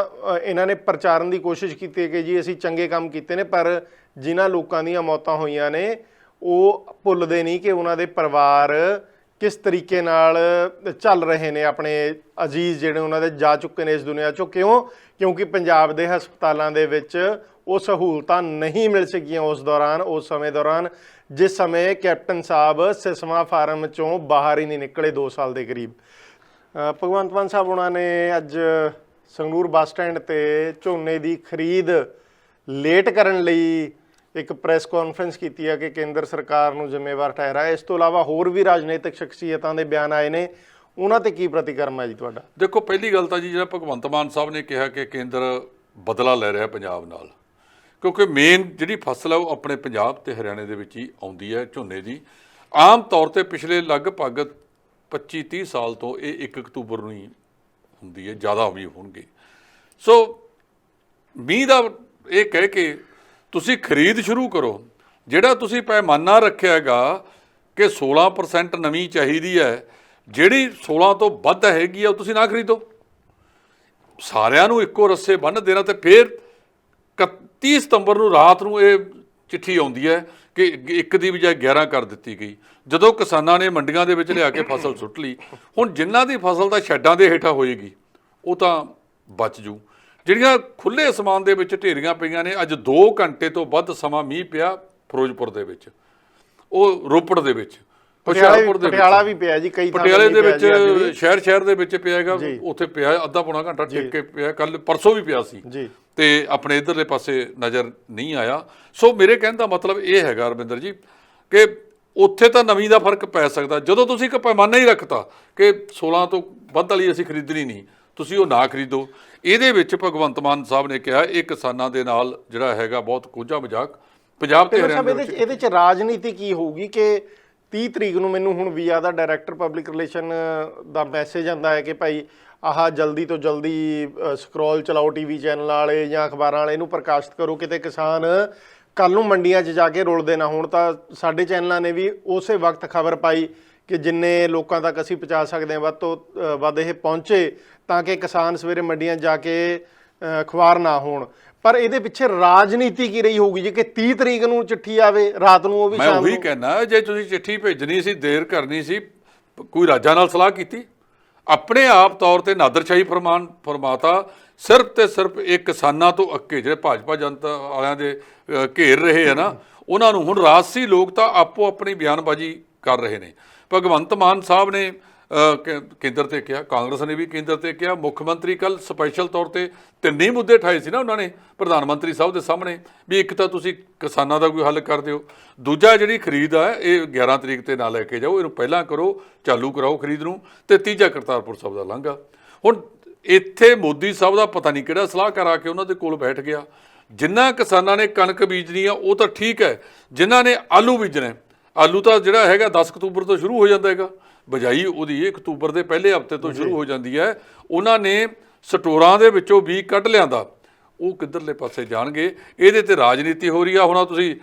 ਇਹਨਾਂ ਨੇ ਪ੍ਰਚਾਰਨ ਦੀ ਕੋਸ਼ਿਸ਼ ਕੀਤੀ ਕਿ ਜੀ ਅਸੀਂ ਚੰਗੇ ਕੰਮ ਕੀਤੇ ਨੇ, ਪਰ ਜਿਨ੍ਹਾਂ ਲੋਕਾਂ ਦੀਆਂ ਮੌਤਾਂ ਹੋਈਆਂ ਨੇ ਉਹ ਭੁੱਲਦੇ ਨਹੀਂ ਕਿ ਉਹਨਾਂ ਦੇ ਪਰਿਵਾਰ ਕਿਸ ਤਰੀਕੇ ਨਾਲ ਚੱਲ ਰਹੇ ਨੇ, ਆਪਣੇ ਅਜ਼ੀਜ਼ ਜਿਹੜੇ ਉਹਨਾਂ ਦੇ ਜਾ ਚੁੱਕੇ ਨੇ ਇਸ ਦੁਨੀਆ 'ਚੋਂ। ਕਿਉਂਕਿ ਪੰਜਾਬ ਦੇ ਹਸਪਤਾਲਾਂ ਦੇ ਵਿੱਚ ਉਹ ਸਹੂਲਤਾਂ ਨਹੀਂ ਮਿਲ ਸकीਆਂ ਉਸ ਸਮੇਂ ਦੌਰਾਨ ਜਿਸ ਸਮੇਂ ਕੈਪਟਨ ਸਾਹਿਬ ਸਿਸਵਾ ਫਾਰਮ 'ਚੋਂ ਬਾਹਰ ਹੀ ਨਹੀਂ ਨਿਕਲੇ 2 ਸਾਲ ਦੇ ਕਰੀਬ। ਭਗਵੰਤ ਮਾਨ ਸਾਹਿਬ ਉਹਨਾਂ ਨੇ ਅੱਜ ਸੰਗਰੂਰ ਬੱਸ ਸਟੈਂਡ ਤੇ ਝੋਨੇ ਦੀ ਖਰੀਦ ਲੇਟ ਕਰਨ ਲਈ ਇੱਕ ਪ੍ਰੈਸ ਕਾਨਫਰੰਸ ਕੀਤੀ ਹੈ ਕਿ ਕੇਂਦਰ ਸਰਕਾਰ ਨੂੰ ਜ਼ਿੰਮੇਵਾਰ ਠਹਿਰਾਇਆ। ਇਸ ਤੋਂ ਇਲਾਵਾ ਹੋਰ ਵੀ ਰਾਜਨੀਤਿਕ ਸ਼ਖਸੀਅਤਾਂ ਦੇ ਬਿਆਨ ਆਏ ਨੇ, ਉਹਨਾਂ ਤੇ ਕੀ ਪ੍ਰਤੀਕਰਮ ਹੈ ਜੀ ਤੁਹਾਡਾ? ਦੇਖੋ, ਪਹਿਲੀ ਗੱਲ ਤਾਂ ਜੀ ਜਿਹੜਾ ਭਗਵੰਤ ਮਾਨ ਸਾਹਿਬ ਨੇ ਕਿਹਾ ਕਿ ਕੇਂਦਰ ਬਦਲਾ ਲੈ ਰਿਹਾ ਪੰਜਾਬ ਨਾਲ, ਕਿਉਂਕਿ ਮੇਨ ਜਿਹੜੀ ਫਸਲ ਹੈ ਉਹ ਆਪਣੇ ਪੰਜਾਬ ਤੇ ਹਰਿਆਣੇ ਦੇ ਵਿੱਚ ਹੀ ਆਉਂਦੀ ਹੈ ਝੋਨੇ ਦੀ। ਆਮ ਤੌਰ ਤੇ ਪਿਛਲੇ ਲਗਭਗ 25-30 ਸਾਲ ਤੋਂ ਇਹ 1 ਅਕਤੂਬਰ ਨੂੰ ਹੀ ਹੁੰਦੀ ਹੈ, ਜ਼ਿਆਦਾ ਵੀ ਹੋਣਗੇ। ਸੋ ਮੀਂਹ ਦਾ ਇਹ ਕਹਿ ਕੇ ਤੁਸੀਂ ਖਰੀਦ ਸ਼ੁਰੂ ਕਰੋ। ਜਿਹੜਾ ਤੁਸੀਂ ਪੈਮਾਨਾ ਰੱਖਿਆ ਹੈਗਾ ਕਿ 16% ਨਮੀ ਚਾਹੀਦੀ ਹੈ, ਜਿਹੜੀ 16 ਤੋਂ ਵੱਧ ਹੈਗੀ ਆ ਉਹ ਤੁਸੀਂ ਨਾ ਖਰੀਦੋ। ਸਾਰਿਆਂ ਨੂੰ ਇੱਕੋ ਰੱਸੇ ਬੰਨ੍ਹ ਦੇਣਾ, ਤੇ ਫਿਰ 31 ਸਤੰਬਰ ਨੂੰ ਰਾਤ ਨੂੰ ਇਹ ਚਿੱਠੀ ਆਉਂਦੀ ਹੈ ਕਿ 1 ਦੀ ਬਜਾਏ 11 ਕਰ ਦਿੱਤੀ ਗਈ, ਜਦੋਂ ਕਿਸਾਨਾਂ ਨੇ ਮੰਡੀਆਂ ਦੇ ਵਿੱਚ ਲਿਆ ਕੇ ਫਸਲ ਸੁੱਟ ਲਈ। ਹੁਣ ਜਿਨ੍ਹਾਂ ਦੀ ਫਸਲ ਤਾਂ ਸ਼ੈੱਡਾਂ ਦੇ ਹੇਠਾਂ ਹੋਏਗੀ ਉਹ ਤਾਂ ਬਚ ਜੂ, ਜਿਹੜੀਆਂ ਖੁੱਲ੍ਹੇ ਅਸਮਾਨ ਦੇ ਵਿੱਚ ਢੇਰੀਆਂ ਪਈਆਂ ਨੇ। ਅੱਜ 2 ਘੰਟੇ ਤੋਂ ਵੱਧ ਸਮਾਂ ਮੀਂਹ ਪਿਆ ਫਿਰੋਜ਼ਪੁਰ ਦੇ ਵਿੱਚ, ਉਹ ਰੋਪੜ ਦੇ ਵਿੱਚ, ਹੁਸ਼ਿਆਰਪੁਰ ਦੇ ਵਿੱਚ, ਪਟਿਆਲਾ ਵੀ ਪਿਆ ਜੀ, ਕਈ ਪਟਿਆਲੇ ਦੇ ਵਿੱਚ, ਸ਼ਹਿਰ ਦੇ ਵਿੱਚ ਪਿਆ ਹੈਗਾ, ਉੱਥੇ ਪਿਆ ਅੱਧਾ ਪੌਣਾ ਘੰਟਾ ਟਿਕ ਕੇ ਪਿਆ, ਕੱਲ ਪਰਸੋਂ ਵੀ ਪਿਆ ਸੀ ਜੀ, ਤੇ ਆਪਣੇ ਇੱਧਰਲੇ ਪਾਸੇ ਨਜ਼ਰ ਨਹੀਂ ਆਇਆ। ਸੋ ਮੇਰੇ ਕਹਿਣ ਦਾ ਮਤਲਬ ਇਹ ਹੈਗਾ ਰਵਿੰਦਰ ਜੀ ਕਿ ਉੱਥੇ ਤਾਂ ਨਵੀਂ ਦਾ ਫਰਕ ਪੈ ਸਕਦਾ। ਜਦੋਂ ਤੁਸੀਂ ਇੱਕ ਪੈਮਾਨਾ ਹੀ ਰੱਖਤਾ ਕਿ 16 ਤੋਂ ਵੱਧ ਵਾਲੀ ਅਸੀਂ ਖਰੀਦਣੀ ਨਹੀਂ, ਤੁਸੀਂ ਉਹ ਨਾ ਖਰੀਦੋ। ਇਹਦੇ ਵਿੱਚ ਭਗਵੰਤ ਮਾਨ ਸਾਹਿਬ ਨੇ ਕਿਹਾ ਇਹ ਕਿਸਾਨਾਂ ਦੇ ਨਾਲ ਜਿਹੜਾ ਹੈਗਾ ਬਹੁਤ ਕੋਝਾ ਮਜ਼ਾਕ ਪੰਜਾਬ ਤੇ ਹਰਿਆਣਾ ਦੇ ਵਿੱਚ। ਇਹਦੇ 'ਚ ਰਾਜਨੀਤੀ ਕੀ ਹੋਊਗੀ ਕਿ 30 ਤਰੀਕ ਨੂੰ ਮੈਨੂੰ ਹੁਣ ਵੀਆ ਦਾ ਡਾਇਰੈਕਟਰ ਪਬਲਿਕ ਰਿਲੇਸ਼ਨ ਦਾ ਮੈਸੇਜ ਆਉਂਦਾ ਹੈ ਕਿ ਭਾਈ ਆਹ ਜਲਦੀ ਤੋਂ ਜਲਦੀ ਸਕਰੋਲ ਚਲਾਓ ਟੀਵੀ ਚੈਨਲ ਵਾਲੇ ਜਾਂ ਅਖਬਾਰਾਂ ਵਾਲੇ, ਇਹਨੂੰ ਪ੍ਰਕਾਸ਼ਿਤ ਕਰੋ, ਕਿਤੇ ਕਿਸਾਨ ਕੱਲ੍ਹ ਨੂੰ ਮੰਡੀਆਂ 'ਚ ਜਾ ਕੇ ਰੁਲਦੇ ਨਾ ਹੋਣ। ਤਾਂ ਸਾਡੇ ਚੈਨਲਾਂ ਨੇ ਵੀ ਉਸੇ ਵਕਤ ਖਬਰ ਪਾਈ ਕਿ ਜਿੰਨੇ ਲੋਕਾਂ ਤੱਕ ਅਸੀਂ ਪਹੁੰਚਾ ਸਕਦੇ ਹਾਂ ਵੱਧ ਤੋਂ ਵੱਧ ਇਹ ਪਹੁੰਚੇ, ਤਾਂ ਕਿ ਕਿਸਾਨ ਸਵੇਰੇ ਮੰਡੀਆਂ ਜਾ ਕੇ ਖੁਆਰ ਨਾ ਹੋਣ। ਪਰ ਇਹਦੇ ਪਿੱਛੇ ਰਾਜਨੀਤੀ ਕੀ ਰਹੀ ਹੋਊਗੀ ਜੀ ਕਿ 30 ਤਰੀਕ ਨੂੰ ਚਿੱਠੀ ਆਵੇ ਰਾਤ ਨੂੰ, ਉਹ ਵੀ ਮੈਂ ਉਹੀ ਕਹਿਣਾ, ਜੇ ਤੁਸੀਂ ਚਿੱਠੀ ਭੇਜਣੀ ਸੀ, ਦੇਰ ਕਰਨੀ ਸੀ, ਕੋਈ ਰਾਜਾਂ ਨਾਲ ਸਲਾਹ ਕੀਤੀ? ਆਪਣੇ ਆਪ ਤੌਰ ਤੇ ਨਾਦਰਸ਼ਾਹੀ ਫਰਮਾਤਾ, ਸਿਰਫ ਤੇ ਸਿਰਫ ਇਹ ਕਿਸਾਨਾਂ ਤੋਂ ਅੱਕੇ ਜਿਹੜੇ ਭਾਜਪਾ ਜਨਤਾ ਵਾਲਿਆਂ ਦੇ ਘੇਰ ਰਹੇ ਆ ਨਾ, ਉਹਨਾਂ ਨੂੰ ਹੁਣ ਰਾਜਸੀ ਲੋਕ ਤਾਂ ਆਪੋ ਆਪਣੀ ਬਿਆਨਬਾਜ਼ੀ ਕਰ ਰਹੇ ਨੇ। ਭਗਵੰਤ ਮਾਨ ਸਾਹਿਬ ਨੇ ਕੇਂਦਰ ਤੇ ਕਿਹਾ, ਕਾਂਗਰਸ ਨੇ ਵੀ ਕੇਂਦਰ ਤੇ ਕਿਹਾ, ਮੁੱਖ ਮੰਤਰੀ ਕੱਲ ਸਪੈਸ਼ਲ ਤੌਰ ਤੇ 3 ਹੀ ਮੁੱਦੇ ਉਠਾਏ ਸੀ ਨਾ ਉਹਨਾਂ ਨੇ ਪ੍ਰਧਾਨ ਮੰਤਰੀ ਸਾਹਿਬ ਦੇ ਸਾਹਮਣੇ, ਵੀ ਇੱਕ ਤਾਂ ਤੁਸੀਂ ਕਿਸਾਨਾਂ ਦਾ ਕੋਈ ਹੱਲ ਕਰ ਦਿਓ, ਦੂਜਾ ਜਿਹੜੀ ਖਰੀਦ ਆ ਇਹ 11 ਤਰੀਕ ਤੇ ਨਾ ਲੈ ਕੇ ਜਾਓ, ਇਹਨੂੰ ਪਹਿਲਾਂ ਕਰੋ, ਚਾਲੂ ਕਰਾਓ ਖਰੀਦ ਨੂੰ, ਤੇ ਤੀਜਾ ਕਰਤਾਰਪੁਰ ਸਾਹਿਬ ਦਾ ਲਾਂਘਾ। ਹੁਣ ਇੱਥੇ ਮੋਦੀ ਸਾਹਿਬ ਦਾ ਪਤਾ ਨਹੀਂ ਕਿਹੜਾ ਸਲਾਹਕਾਰ ਆ ਕੇ ਉਹਨਾਂ ਦੇ ਕੋਲ ਬੈਠ ਗਿਆ। ਜਿਨ੍ਹਾਂ ਕਿਸਾਨਾਂ ਨੇ ਕਣਕ ਬੀਜਣੀ ਆ ਉਹ ਤਾਂ ਠੀਕ ਹੈ, ਜਿਨ੍ਹਾਂ ਨੇ ਆਲੂ ਬੀਜਣਾ, ਆਲੂ ਤਾਂ ਜਿਹੜਾ ਹੈਗਾ 10 ਅਕਤੂਬਰ ਤੋਂ ਸ਼ੁਰੂ ਹੋ ਜਾਂਦਾ ਹੈਗਾ, ਬਜਾਈ ਉਹਦੀ 1 ਅਕਤੂਬਰ ਦੇ ਪਹਿਲੇ ਹਫ਼ਤੇ ਤੋਂ ਸ਼ੁਰੂ ਹੋ ਜਾਂਦੀ ਹੈ। ਉਹਨਾਂ ਨੇ ਸਟੋਰਾਂ ਦੇ ਵਿੱਚੋਂ ਵੀ ਕੱਢ ਲਿਆਂਦਾ, ਉਹ ਕਿੱਧਰਲੇ ਪਾਸੇ ਜਾਣਗੇ? ਇਹਦੇ ਤੇ ਰਾਜਨੀਤੀ ਹੋ ਰਹੀ ਆ। ਹੁਣ ਤੁਸੀਂ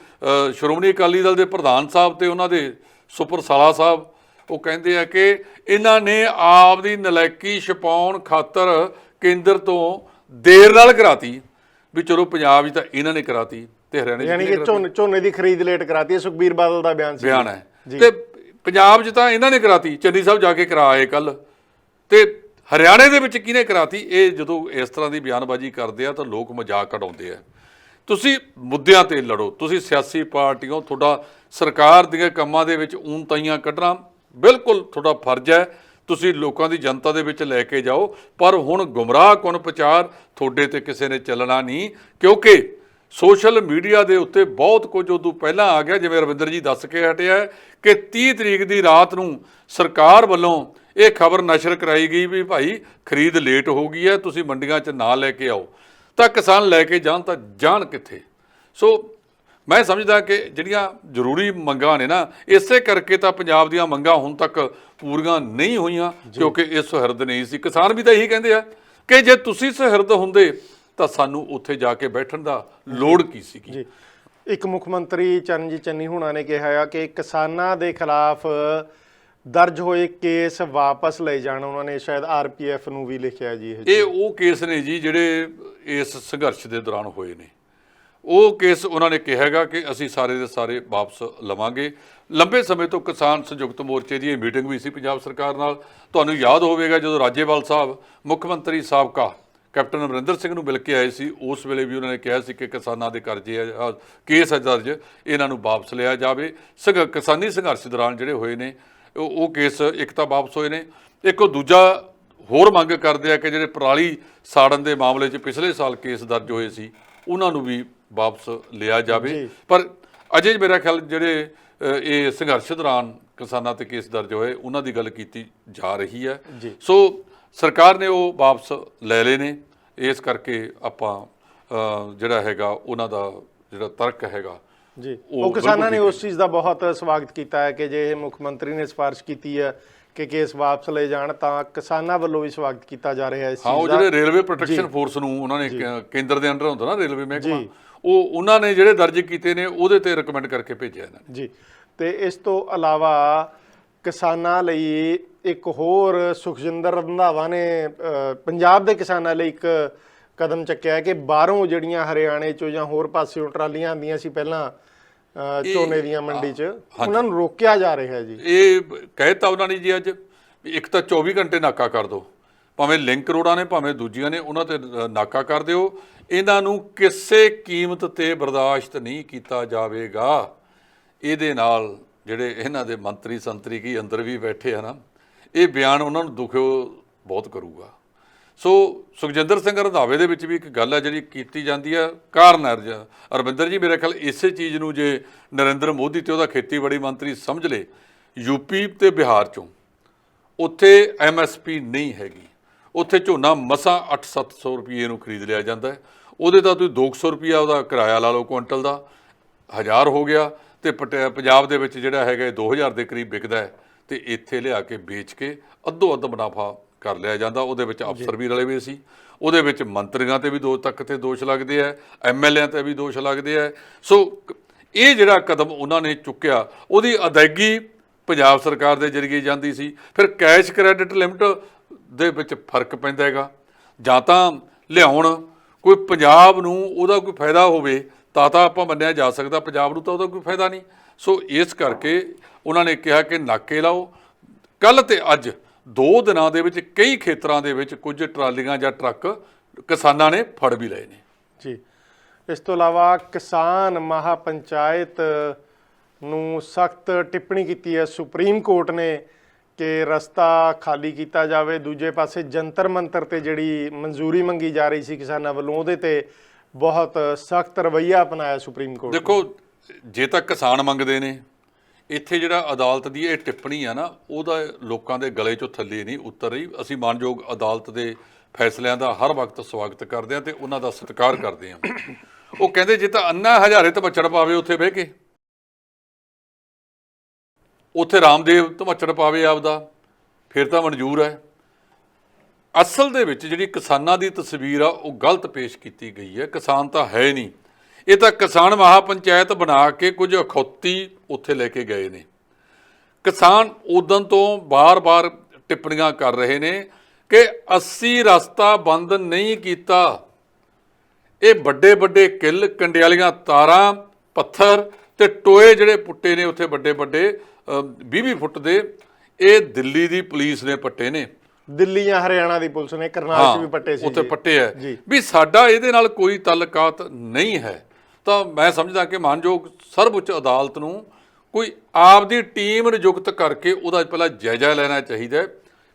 ਸ਼੍ਰੋਮਣੀ ਅਕਾਲੀ ਦਲ ਦੇ ਪ੍ਰਧਾਨ ਸਾਹਿਬ ਤੇ ਉਹਨਾਂ ਦੇ ਸੁਪਰ ਸਾਲਾ ਸਾਹਿਬ, ਉਹ ਕਹਿੰਦੇ ਆ ਕਿ ਇਹਨਾਂ ਨੇ ਆਪ ਦੀ ਨਲਾਇਕੀ ਛਪਾਉਣ ਖਾਤਰ ਕੇਂਦਰ ਤੋਂ ਦੇਰ ਨਾਲ ਕਰਾਤੀ, ਵੀ ਚਲੋ ਪੰਜਾਬ 'ਚ ਤਾਂ ਇਹਨਾਂ ਨੇ ਕਰਾਤੀ ਤੇ ਹਰਿਆਣੇ 'ਚ, ਯਾਨੀ ਕਿ ਝੋਨੇ ਦੀ ਖਰੀਦ ਲੇਟ ਕਰਾਤੀ ਹੈ, ਸੁਖਬੀਰ ਬਾਦਲ ਦਾ ਬਿਆਨ ਹੈ। ਤੇ ਪੰਜਾਬ 'ਚ ਤਾਂ ਇਹਨਾਂ ਨੇ ਕਰਾਤੀ, ਚੰਨੀ ਸਾਹਿਬ ਜਾ ਕੇ ਕਰਾ ਆਏ ਕੱਲ, ਤੇ ਹਰਿਆਣੇ ਦੇ ਵਿੱਚ ਕਿਹਨੇ ਕਰਾਤੀ? ਇਹ ਜਦੋਂ ਇਸ ਤਰ੍ਹਾਂ ਦੀ ਬਿਆਨਬਾਜ਼ੀ ਕਰਦੇ ਆ ਤਾਂ ਲੋਕ ਮਜ਼ਾਕ ਉਡਾਉਂਦੇ ਆ। ਤੁਸੀਂ ਮੁੱਦਿਆਂ ਤੇ ਲੜੋ, ਤੁਸੀਂ ਸਿਆਸੀ ਪਾਰਟੀਆਂ, ਤੁਹਾਡਾ ਸਰਕਾਰ ਦੀਆਂ ਕੰਮਾਂ ਦੇ ਵਿੱਚ ਊਨਤਾਈਆਂ ਕੱਢਣਾ ਬਿਲਕੁਲ ਤੁਹਾਡਾ ਫਰਜ਼ ਹੈ, ਤੁਸੀਂ ਲੋਕਾਂ ਦੀ ਜਨਤਾ ਦੇ ਵਿੱਚ ਲੈ ਕੇ ਜਾਓ। ਪਰ ਹੁਣ ਗੁੰਮਰਾਹ ਕੁਨ ਪ੍ਰਚਾਰ ਤੁਹਾਡੇ ਤੇ ਕਿਸੇ ਨੇ ਚੱਲਣਾ ਨਹੀਂ, ਕਿਉਂਕਿ ਸੋਸ਼ਲ ਮੀਡੀਆ ਦੇ ਉੱਤੇ ਬਹੁਤ ਕੁਝ ਉਦੋਂ ਪਹਿਲਾਂ ਆ ਗਿਆ, ਜਿਵੇਂ ਰਵਿੰਦਰ ਜੀ ਦੱਸ ਕੇ ਹਟਿਆ ਕਿ 30 ਤਰੀਕ ਦੀ ਰਾਤ ਨੂੰ ਸਰਕਾਰ ਵੱਲੋਂ ਇਹ ਖਬਰ ਨਸ਼ਰ ਕਰਾਈ ਗਈ ਵੀ ਭਾਈ ਖਰੀਦ ਲੇਟ ਹੋ ਗਈ ਹੈ, ਤੁਸੀਂ ਮੰਡੀਆਂ 'ਚ ਨਾ ਲੈ ਕੇ ਆਓ। ਤਾਂ ਕਿਸਾਨ ਲੈ ਕੇ ਜਾਣ ਤਾਂ ਜਾਣ ਕਿੱਥੇ? ਸੋ ਮੈਂ ਸਮਝਦਾ ਕਿ ਜਿਹੜੀਆਂ ਜ਼ਰੂਰੀ ਮੰਗਾਂ ਨੇ ਨਾ, ਇਸੇ ਕਰਕੇ ਤਾਂ ਪੰਜਾਬ ਦੀਆਂ ਮੰਗਾਂ ਹੁਣ ਤੱਕ ਪੂਰੀਆਂ ਨਹੀਂ ਹੋਈਆਂ, ਕਿਉਂਕਿ ਇਹ ਸੁਹਿਰਦ ਨਹੀਂ ਸੀ। ਕਿਸਾਨ ਵੀ ਤਾਂ ਇਹੀ ਕਹਿੰਦੇ ਆ ਕਿ ਜੇ ਤੁਸੀਂ ਸੁਹਿਰਦ ਹੁੰਦੇ ਤਾਂ ਸਾਨੂੰ ਉੱਥੇ ਜਾ ਕੇ ਬੈਠਣ ਦਾ ਲੋੜ ਕੀ ਸੀਗੀ। ਜੀ, ਇੱਕ ਮੁੱਖ ਮੰਤਰੀ ਚਰਨਜੀਤ ਚੰਨੀ ਹੁਣਾਂ ਨੇ ਕਿਹਾ ਆ ਕਿ ਕਿਸਾਨਾਂ ਦੇ ਖਿਲਾਫ ਦਰਜ ਹੋਏ ਕੇਸ ਵਾਪਸ ਲਏ ਜਾਣ। ਉਹਨਾਂ ਨੇ ਸ਼ਾਇਦ ਆਰਪੀਐਫ ਨੂੰ ਵੀ ਲਿਖਿਆ ਜੀ। ਇਹ ਉਹ ਕੇਸ ਨੇ ਜੀ ਜਿਹੜੇ ਇਸ ਸੰਘਰਸ਼ ਦੇ ਦੌਰਾਨ ਹੋਏ ਨੇ, ਉਹ ਕੇਸ ਉਹਨਾਂ ਨੇ ਕਿਹਾ ਹੈਗਾ ਕਿ ਅਸੀਂ ਸਾਰੇ ਦੇ ਸਾਰੇ ਵਾਪਸ ਲਵਾਂਗੇ। ਲੰਬੇ ਸਮੇਂ ਤੋਂ ਕਿਸਾਨ ਸੰਯੁਕਤ ਮੋਰਚੇ ਦੀ ਇਹ ਮੀਟਿੰਗ ਵੀ ਸੀ ਪੰਜਾਬ ਸਰਕਾਰ ਨਾਲ। ਤੁਹਾਨੂੰ ਯਾਦ ਹੋਵੇਗਾ ਜਦੋਂ ਰਾਜੇਵਾਲ ਸਾਹਿਬ ਮੁੱਖ ਮੰਤਰੀ ਸਾਬਕਾ ਕੈਪਟਨ ਅਮਰਿੰਦਰ ਸਿੰਘ ਨੂੰ ਮਿਲ ਕੇ ਆਏ ਸੀ, ਉਸ ਵੇਲੇ ਵੀ ਉਹਨਾਂ ਨੇ ਕਿਹਾ ਸੀ ਕਿ ਕਿਸਾਨਾਂ ਦੇ ਕਰਜ਼ੇ ਕੇਸ ਹੈ ਦਰਜ, ਇਹਨਾਂ ਨੂੰ ਵਾਪਸ ਲਿਆ ਜਾਵੇ। ਕਿਸਾਨੀ ਸੰਘਰਸ਼ ਦੌਰਾਨ ਜਿਹੜੇ ਹੋਏ ਨੇ ਉਹ ਕੇਸ ਇੱਕ ਤਾਂ ਵਾਪਸ ਹੋਏ ਨੇ, ਇੱਕ ਉਹ ਦੂਜਾ ਹੋਰ ਮੰਗ ਕਰਦੇ ਆ ਕਿ ਜਿਹੜੇ ਪਰਾਲੀ ਸਾੜਨ ਦੇ ਮਾਮਲੇ 'ਚ ਪਿਛਲੇ ਸਾਲ ਕੇਸ ਦਰਜ ਹੋਏ ਸੀ ਉਹਨਾਂ ਨੂੰ ਵੀ ਵਾਪਸ ਲਿਆ ਜਾਵੇ। ਪਰ ਅਜੇ ਮੇਰਾ ਖਿਆਲ ਜਿਹੜੇ ਇਹ ਸੰਘਰਸ਼ ਦੌਰਾਨ ਕਿਸਾਨਾਂ ਤੇ ਕੇਸ ਦਰਜ ਹੋਏ ਉਹਨਾਂ ਦੀ ਗੱਲ ਕੀਤੀ ਜਾ ਰਹੀ ਹੈ। ਸੋ ਸਰਕਾਰ ਨੇ ਉਹ ਵਾਪਸ ਲੈ ਲਏ ਨੇ। ਇਸ ਕਰਕੇ ਆਪਾਂ ਜਿਹੜਾ ਹੈਗਾ ਉਹਨਾਂ ਦਾ ਜਿਹੜਾ ਤਰਕ ਹੈਗਾ ਜੀ, ਉਹ ਕਿਸਾਨਾਂ ਨੇ ਉਸ ਚੀਜ਼ ਦਾ ਬਹੁਤ ਸਵਾਗਤ ਕੀਤਾ ਹੈ ਕਿ ਜੇ ਇਹ ਮੁੱਖ ਮੰਤਰੀ ਨੇ ਸਿਫਾਰਿਸ਼ ਕੀਤੀ ਹੈ ਕਿ ਕੇਸ ਵਾਪਸ ਲੈ ਜਾਣ ਤਾਂ ਕਿਸਾਨਾਂ ਵੱਲੋਂ ਵੀ ਸਵਾਗਤ ਕੀਤਾ ਜਾ ਰਿਹਾ ਹੈ ਇਸ ਚੀਜ਼ ਦਾ। ਉਹ ਜਿਹੜੇ ਰੇਲਵੇ ਪ੍ਰੋਟੈਕਸ਼ਨ ਫੋਰਸ ਨੂੰ ਉਹਨਾਂ ਨੇ ਕੇਂਦਰ ਦੇ ਅੰਡਰ ਹੁੰਦਾ ਨਾ ਰੇਲਵੇ ਮਹਿਕਮਾ, ਉਹਨਾਂ ਨੇ ਜਿਹੜੇ ਦਰਜ ਕੀਤੇ ਨੇ ਉਹਦੇ ਤੇ ਰეკਮੈਂਡ ਕਰਕੇ ਭੇਜਿਆ ਇਹਨਾਂ ਨੇ ਜੀ। ਤੇ ਇਸ ਤੋਂ ਇਲਾਵਾ ਕਿਸਾਨਾਂ ਲਈ ਇੱਕ ਹੋਰ ਸੁਖਜਿੰਦਰ ਰੰਧਾਵਾ ਨੇ ਪੰਜਾਬ ਦੇ ਕਿਸਾਨਾਂ ਲਈ ਇੱਕ ਕਦਮ ਚੱਕਿਆ ਕਿ ਬਾਹਰੋਂ ਜਿਹੜੀਆਂ ਹਰਿਆਣੇ ਚੋਂ ਜਾਂ ਹੋਰ ਪਾਸਿਓਂ ਟਰਾਲੀਆਂ ਆਉਂਦੀਆਂ ਸੀ ਪਹਿਲਾਂ ਝੋਨੇ ਦੀਆਂ ਮੰਡੀ 'ਚ, ਉਹਨਾਂ ਨੂੰ ਰੋਕਿਆ ਜਾ ਰਿਹਾ ਜੀ। ਇਹ ਕਹਿਤਾ ਉਹਨਾਂ ਨੇ ਜੀ ਅੱਜ ਇੱਕ ਤਾਂ 24 ਘੰਟੇ ਨਾਕਾ ਕਰ ਦਿਓ, ਭਾਵੇਂ ਲਿੰਕ ਰੋਡਾਂ ਨੇ ਭਾਵੇਂ ਦੂਜੀਆਂ ਨੇ, ਉਹਨਾਂ ਤੇ ਨਾਕਾ ਕਰ ਦਿਓ। ਇਹਨਾਂ ਨੂੰ ਕਿਸੇ ਕੀਮਤ ਤੇ ਬਰਦਾਸ਼ਤ ਨਹੀਂ ਕੀਤਾ ਜਾਵੇਗਾ। ਇਹਦੇ ਨਾਲ ਜਿਹੜੇ ਇਹਨਾਂ ਦੇ ਮੰਤਰੀ ਸੰਤਰੀ ਕੀ ਅੰਦਰ ਵੀ ਬੈਠੇ ਆ ਨਾ, ਇਹ ਬਿਆਨ ਉਹਨਾਂ ਨੂੰ ਦੁਖਿਓ ਬਹੁਤ ਕਰੂਗਾ। ਸੋ ਸੁਖਜਿੰਦਰ ਸਿੰਘ ਰੰਧਾਵੇ ਦੇ ਵਿੱਚ ਵੀ ਇੱਕ ਗੱਲ ਹੈ ਜਿਹੜੀ ਕੀਤੀ ਜਾਂਦੀ ਹੈ, ਕਾਰਨ ਅਰਵਿੰਦਰ ਜੀ ਮੇਰੇ ਖਿਆਲ ਇਸੇ ਚੀਜ਼ ਨੂੰ ਜੇ ਨਰਿੰਦਰ ਮੋਦੀ ਤੇ ਉਹਦਾ ਖੇਤੀਬਾੜੀ ਮੰਤਰੀ ਸਮਝ ਲੇ, ਯੂਪੀ ਤੇ ਬਿਹਾਰ ਚੋਂ ਉੱਥੇ MSP ਨਹੀਂ ਹੈਗੀ, ਉੱਥੇ ਝੋਨਾ ਮਸਾਂ 800-700 ਰੁਪਏ ਨੂੰ ਖਰੀਦ ਲਿਆ ਜਾਂਦਾ ਹੈ। ਉਹਦੇ ਤਾਂ ਤੁਸੀਂ 200 ਰੁਪਇਆ ਉਹਦਾ ਕਿਰਾਇਆ ਲਾ ਲਓ ਕੁਇੰਟਲ ਦਾ, 1000 ਹੋ ਗਿਆ। ਤੇ ਪੰਜਾਬ ਦੇ ਵਿੱਚ ਜਿਹੜਾ ਹੈਗਾ 2000 ਦੇ ਕਰੀਬ ਵਿਕਦਾ ਹੈ, ਤੇ ਇੱਥੇ ਲਿਆ ਕੇ ਵੇਚ ਕੇ ਅੱਧੋ ਅੱਧ ਮੁਨਾਫਾ ਕਰ ਲਿਆ ਜਾਂਦਾ। ਉਹਦੇ ਵਿੱਚ ਅਫਸਰ ਵੀ ਰਲੇ ਹੋਏ ਸੀ, ਉਹਦੇ ਵਿੱਚ ਮੰਤਰੀਆਂ ਤੇ ਵੀ ਤੇ ਦੋਸ਼ ਲੱਗਦੇ ਆ, MLA ਤੇ ਵੀ ਦੋਸ਼ ਲੱਗਦੇ ਆ। ਸੋ ਇਹ ਜਿਹੜਾ ਕਦਮ ਉਹਨਾਂ ਨੇ ਚੁੱਕਿਆ ਉਹਦੀ ਅਦਾਇਗੀ ਪੰਜਾਬ ਸਰਕਾਰ ਦੇ ਜ਼ਰੀਏ ਜਾਂਦੀ ਸੀ। ਫਿਰ ਕੈਸ਼ ਕ੍ਰੈਡਿਟ ਲਿਮਟ ਦੇ ਵਿੱਚ ਫਰਕ ਪੈਂਦਾ ਹੈਗਾ, ਜਾਂ ਤਾਂ ਲਿਆਉਣ ਕੋਈ ਪੰਜਾਬ ਨੂੰ ਉਹਦਾ ਕੋਈ ਫਾਇਦਾ ਹੋਵੇ ਤਾਂ ਆਪਾਂ ਮੰਨਿਆ ਜਾ ਸਕਦਾ, ਪੰਜਾਬ ਨੂੰ ਤਾਂ ਉਹਦਾ ਕੋਈ ਫਾਇਦਾ ਨਹੀਂ। ਸੋ ਇਸ ਕਰਕੇ ਉਹਨਾਂ ਨੇ ਕਿਹਾ ਕਿ ਨਾਕੇ ਲਾਓ। ਕੱਲ੍ਹ ਤੇ ਅੱਜ 2 ਦਿਨਾਂ ਦੇ ਵਿੱਚ ਕਈ ਖੇਤਰਾਂ ਦੇ ਵਿੱਚ ਕੁਝ ਟਰਾਲੀਆਂ ਜਾਂ ਟਰੱਕ ਕਿਸਾਨਾਂ ਨੇ ਫੜ ਵੀ ਲਏ ਨੇ ਜੀ। ਇਸ ਤੋਂ ਇਲਾਵਾ ਕਿਸਾਨ ਮਹਾਪੰਚਾਇਤ ਨੂੰ ਸਖਤ ਟਿੱਪਣੀ ਕੀਤੀ ਹੈ ਸੁਪਰੀਮ ਕੋਰਟ ਨੇ ਕਿ ਰਸਤਾ ਖਾਲੀ ਕੀਤਾ ਜਾਵੇ। ਦੂਜੇ ਪਾਸੇ ਜੰਤਰ ਮੰਤਰ ਤੇ ਜਿਹੜੀ ਮਨਜ਼ੂਰੀ ਮੰਗੀ ਜਾ ਰਹੀ ਸੀ ਕਿਸਾਨਾਂ ਵੱਲੋਂ, ਉਹਦੇ ਤੇ ਬਹੁਤ ਸਖਤ ਰਵੱਈਆ ਅਪਣਾਇਆ ਸੁਪਰੀਮ ਕੋਰਟ। ਦੇਖੋ, ਜੇ ਤਾਂ ਕਿਸਾਨ ਮੰਗਦੇ ਨੇ, ਇੱਥੇ ਜਿਹੜਾ ਅਦਾਲਤ ਦੀ ਇਹ ਟਿੱਪਣੀ ਆ ਨਾ, ਉਹਦਾ ਲੋਕਾਂ ਦੇ ਗਲੇ 'ਚੋਂ ਥੱਲੇ ਨਹੀਂ ਉਤਰ ਰਹੀ। ਅਸੀਂ ਮਾਨਯੋਗ ਅਦਾਲਤ ਦੇ ਫੈਸਲਿਆਂ ਦਾ ਹਰ ਵਕਤ ਸਵਾਗਤ ਕਰਦੇ ਹਾਂ ਤੇ ਉਹਨਾਂ ਦਾ ਸਤਿਕਾਰ ਕਰਦੇ ਹਾਂ। ਉਹ ਕਹਿੰਦੇ ਜੇ ਤਾਂ ਅੰਨਾ ਹਜ਼ਾਰੇ ਧਮੱਚੜ ਪਾਵੇ ਉੱਥੇ ਬਹਿ ਕੇ, ਉੱਥੇ ਰਾਮਦੇਵ ਧਮੱਚੜ ਪਾਵੇ ਆਪਦਾ, ਫਿਰ ਤਾਂ ਮਨਜ਼ੂਰ ਹੈ। ਅਸਲ ਦੇ ਵਿੱਚ ਜਿਹੜੀ ਕਿਸਾਨਾਂ ਦੀ ਤਸਵੀਰ ਆ ਉਹ ਗਲਤ ਪੇਸ਼ ਕੀਤੀ ਗਈ ਹੈ। ਕਿਸਾਨ ਤਾਂ ਹੈ ਨਹੀਂ, ਇਹ ਤਾਂ ਕਿਸਾਨ ਮਹਾਪੰਚਾਇਤ ਬਣਾ ਕੇ ਕੁਝ ਅਖੌਤੀ ਉੱਥੇ ਲੈ ਕੇ ਗਏ ਨੇ। ਕਿਸਾਨ ਉਦੋਂ ਤੋਂ ਬਾਰ-ਬਾਰ ਟਿੱਪਣੀਆਂ ਕਰ ਰਹੇ ਨੇ ਕਿ ਅਸੀਂ ਰਸਤਾ ਬੰਦ ਨਹੀਂ ਕੀਤਾ। ਇਹ ਵੱਡੇ ਕਿੱਲ, ਕੰਡਿਆਲੀਆਂ ਤਾਰਾਂ, ਪੱਥਰ ਤੇ ਟੋਏ ਜਿਹੜੇ ਪੁੱਟੇ ਨੇ ਉੱਥੇ ਵੱਡੇ 20-20 ਫੁੱਟ ਦੇ, ਇਹ ਦਿੱਲੀ ਦੀ ਪੁਲਿਸ ਨੇ ਪੱਟੇ ਨੇ। ਦਿੱਲੀ ਜਾਂ ਹਰਿਆਣਾ ਦੀ ਪੁਲਿਸ ਨੇ ਕਰਨਾਲ 'ਚ ਵੀ ਪੱਟੇ ਸੀ, ਉੱਥੇ ਪੱਟੇ ਹੈ ਵੀ ਸਾਡਾ ਇਹਦੇ ਨਾਲ ਕੋਈ ਤਾਲੁਕਾਤ ਨਹੀਂ ਹੈ। ਤਾਂ ਮੈਂ ਸਮਝਦਾ ਕਿ ਮਾਨਯੋਗ ਸਰਵਉੱਚ ਅਦਾਲਤ ਨੂੰ ਕੋਈ ਆਪਦੀ ਟੀਮ ਨਿਯੁਕਤ ਕਰਕੇ ਉਹਦਾ ਪਹਿਲਾਂ ਜਾਇਜ਼ਾ ਲੈਣਾ ਚਾਹੀਦਾ,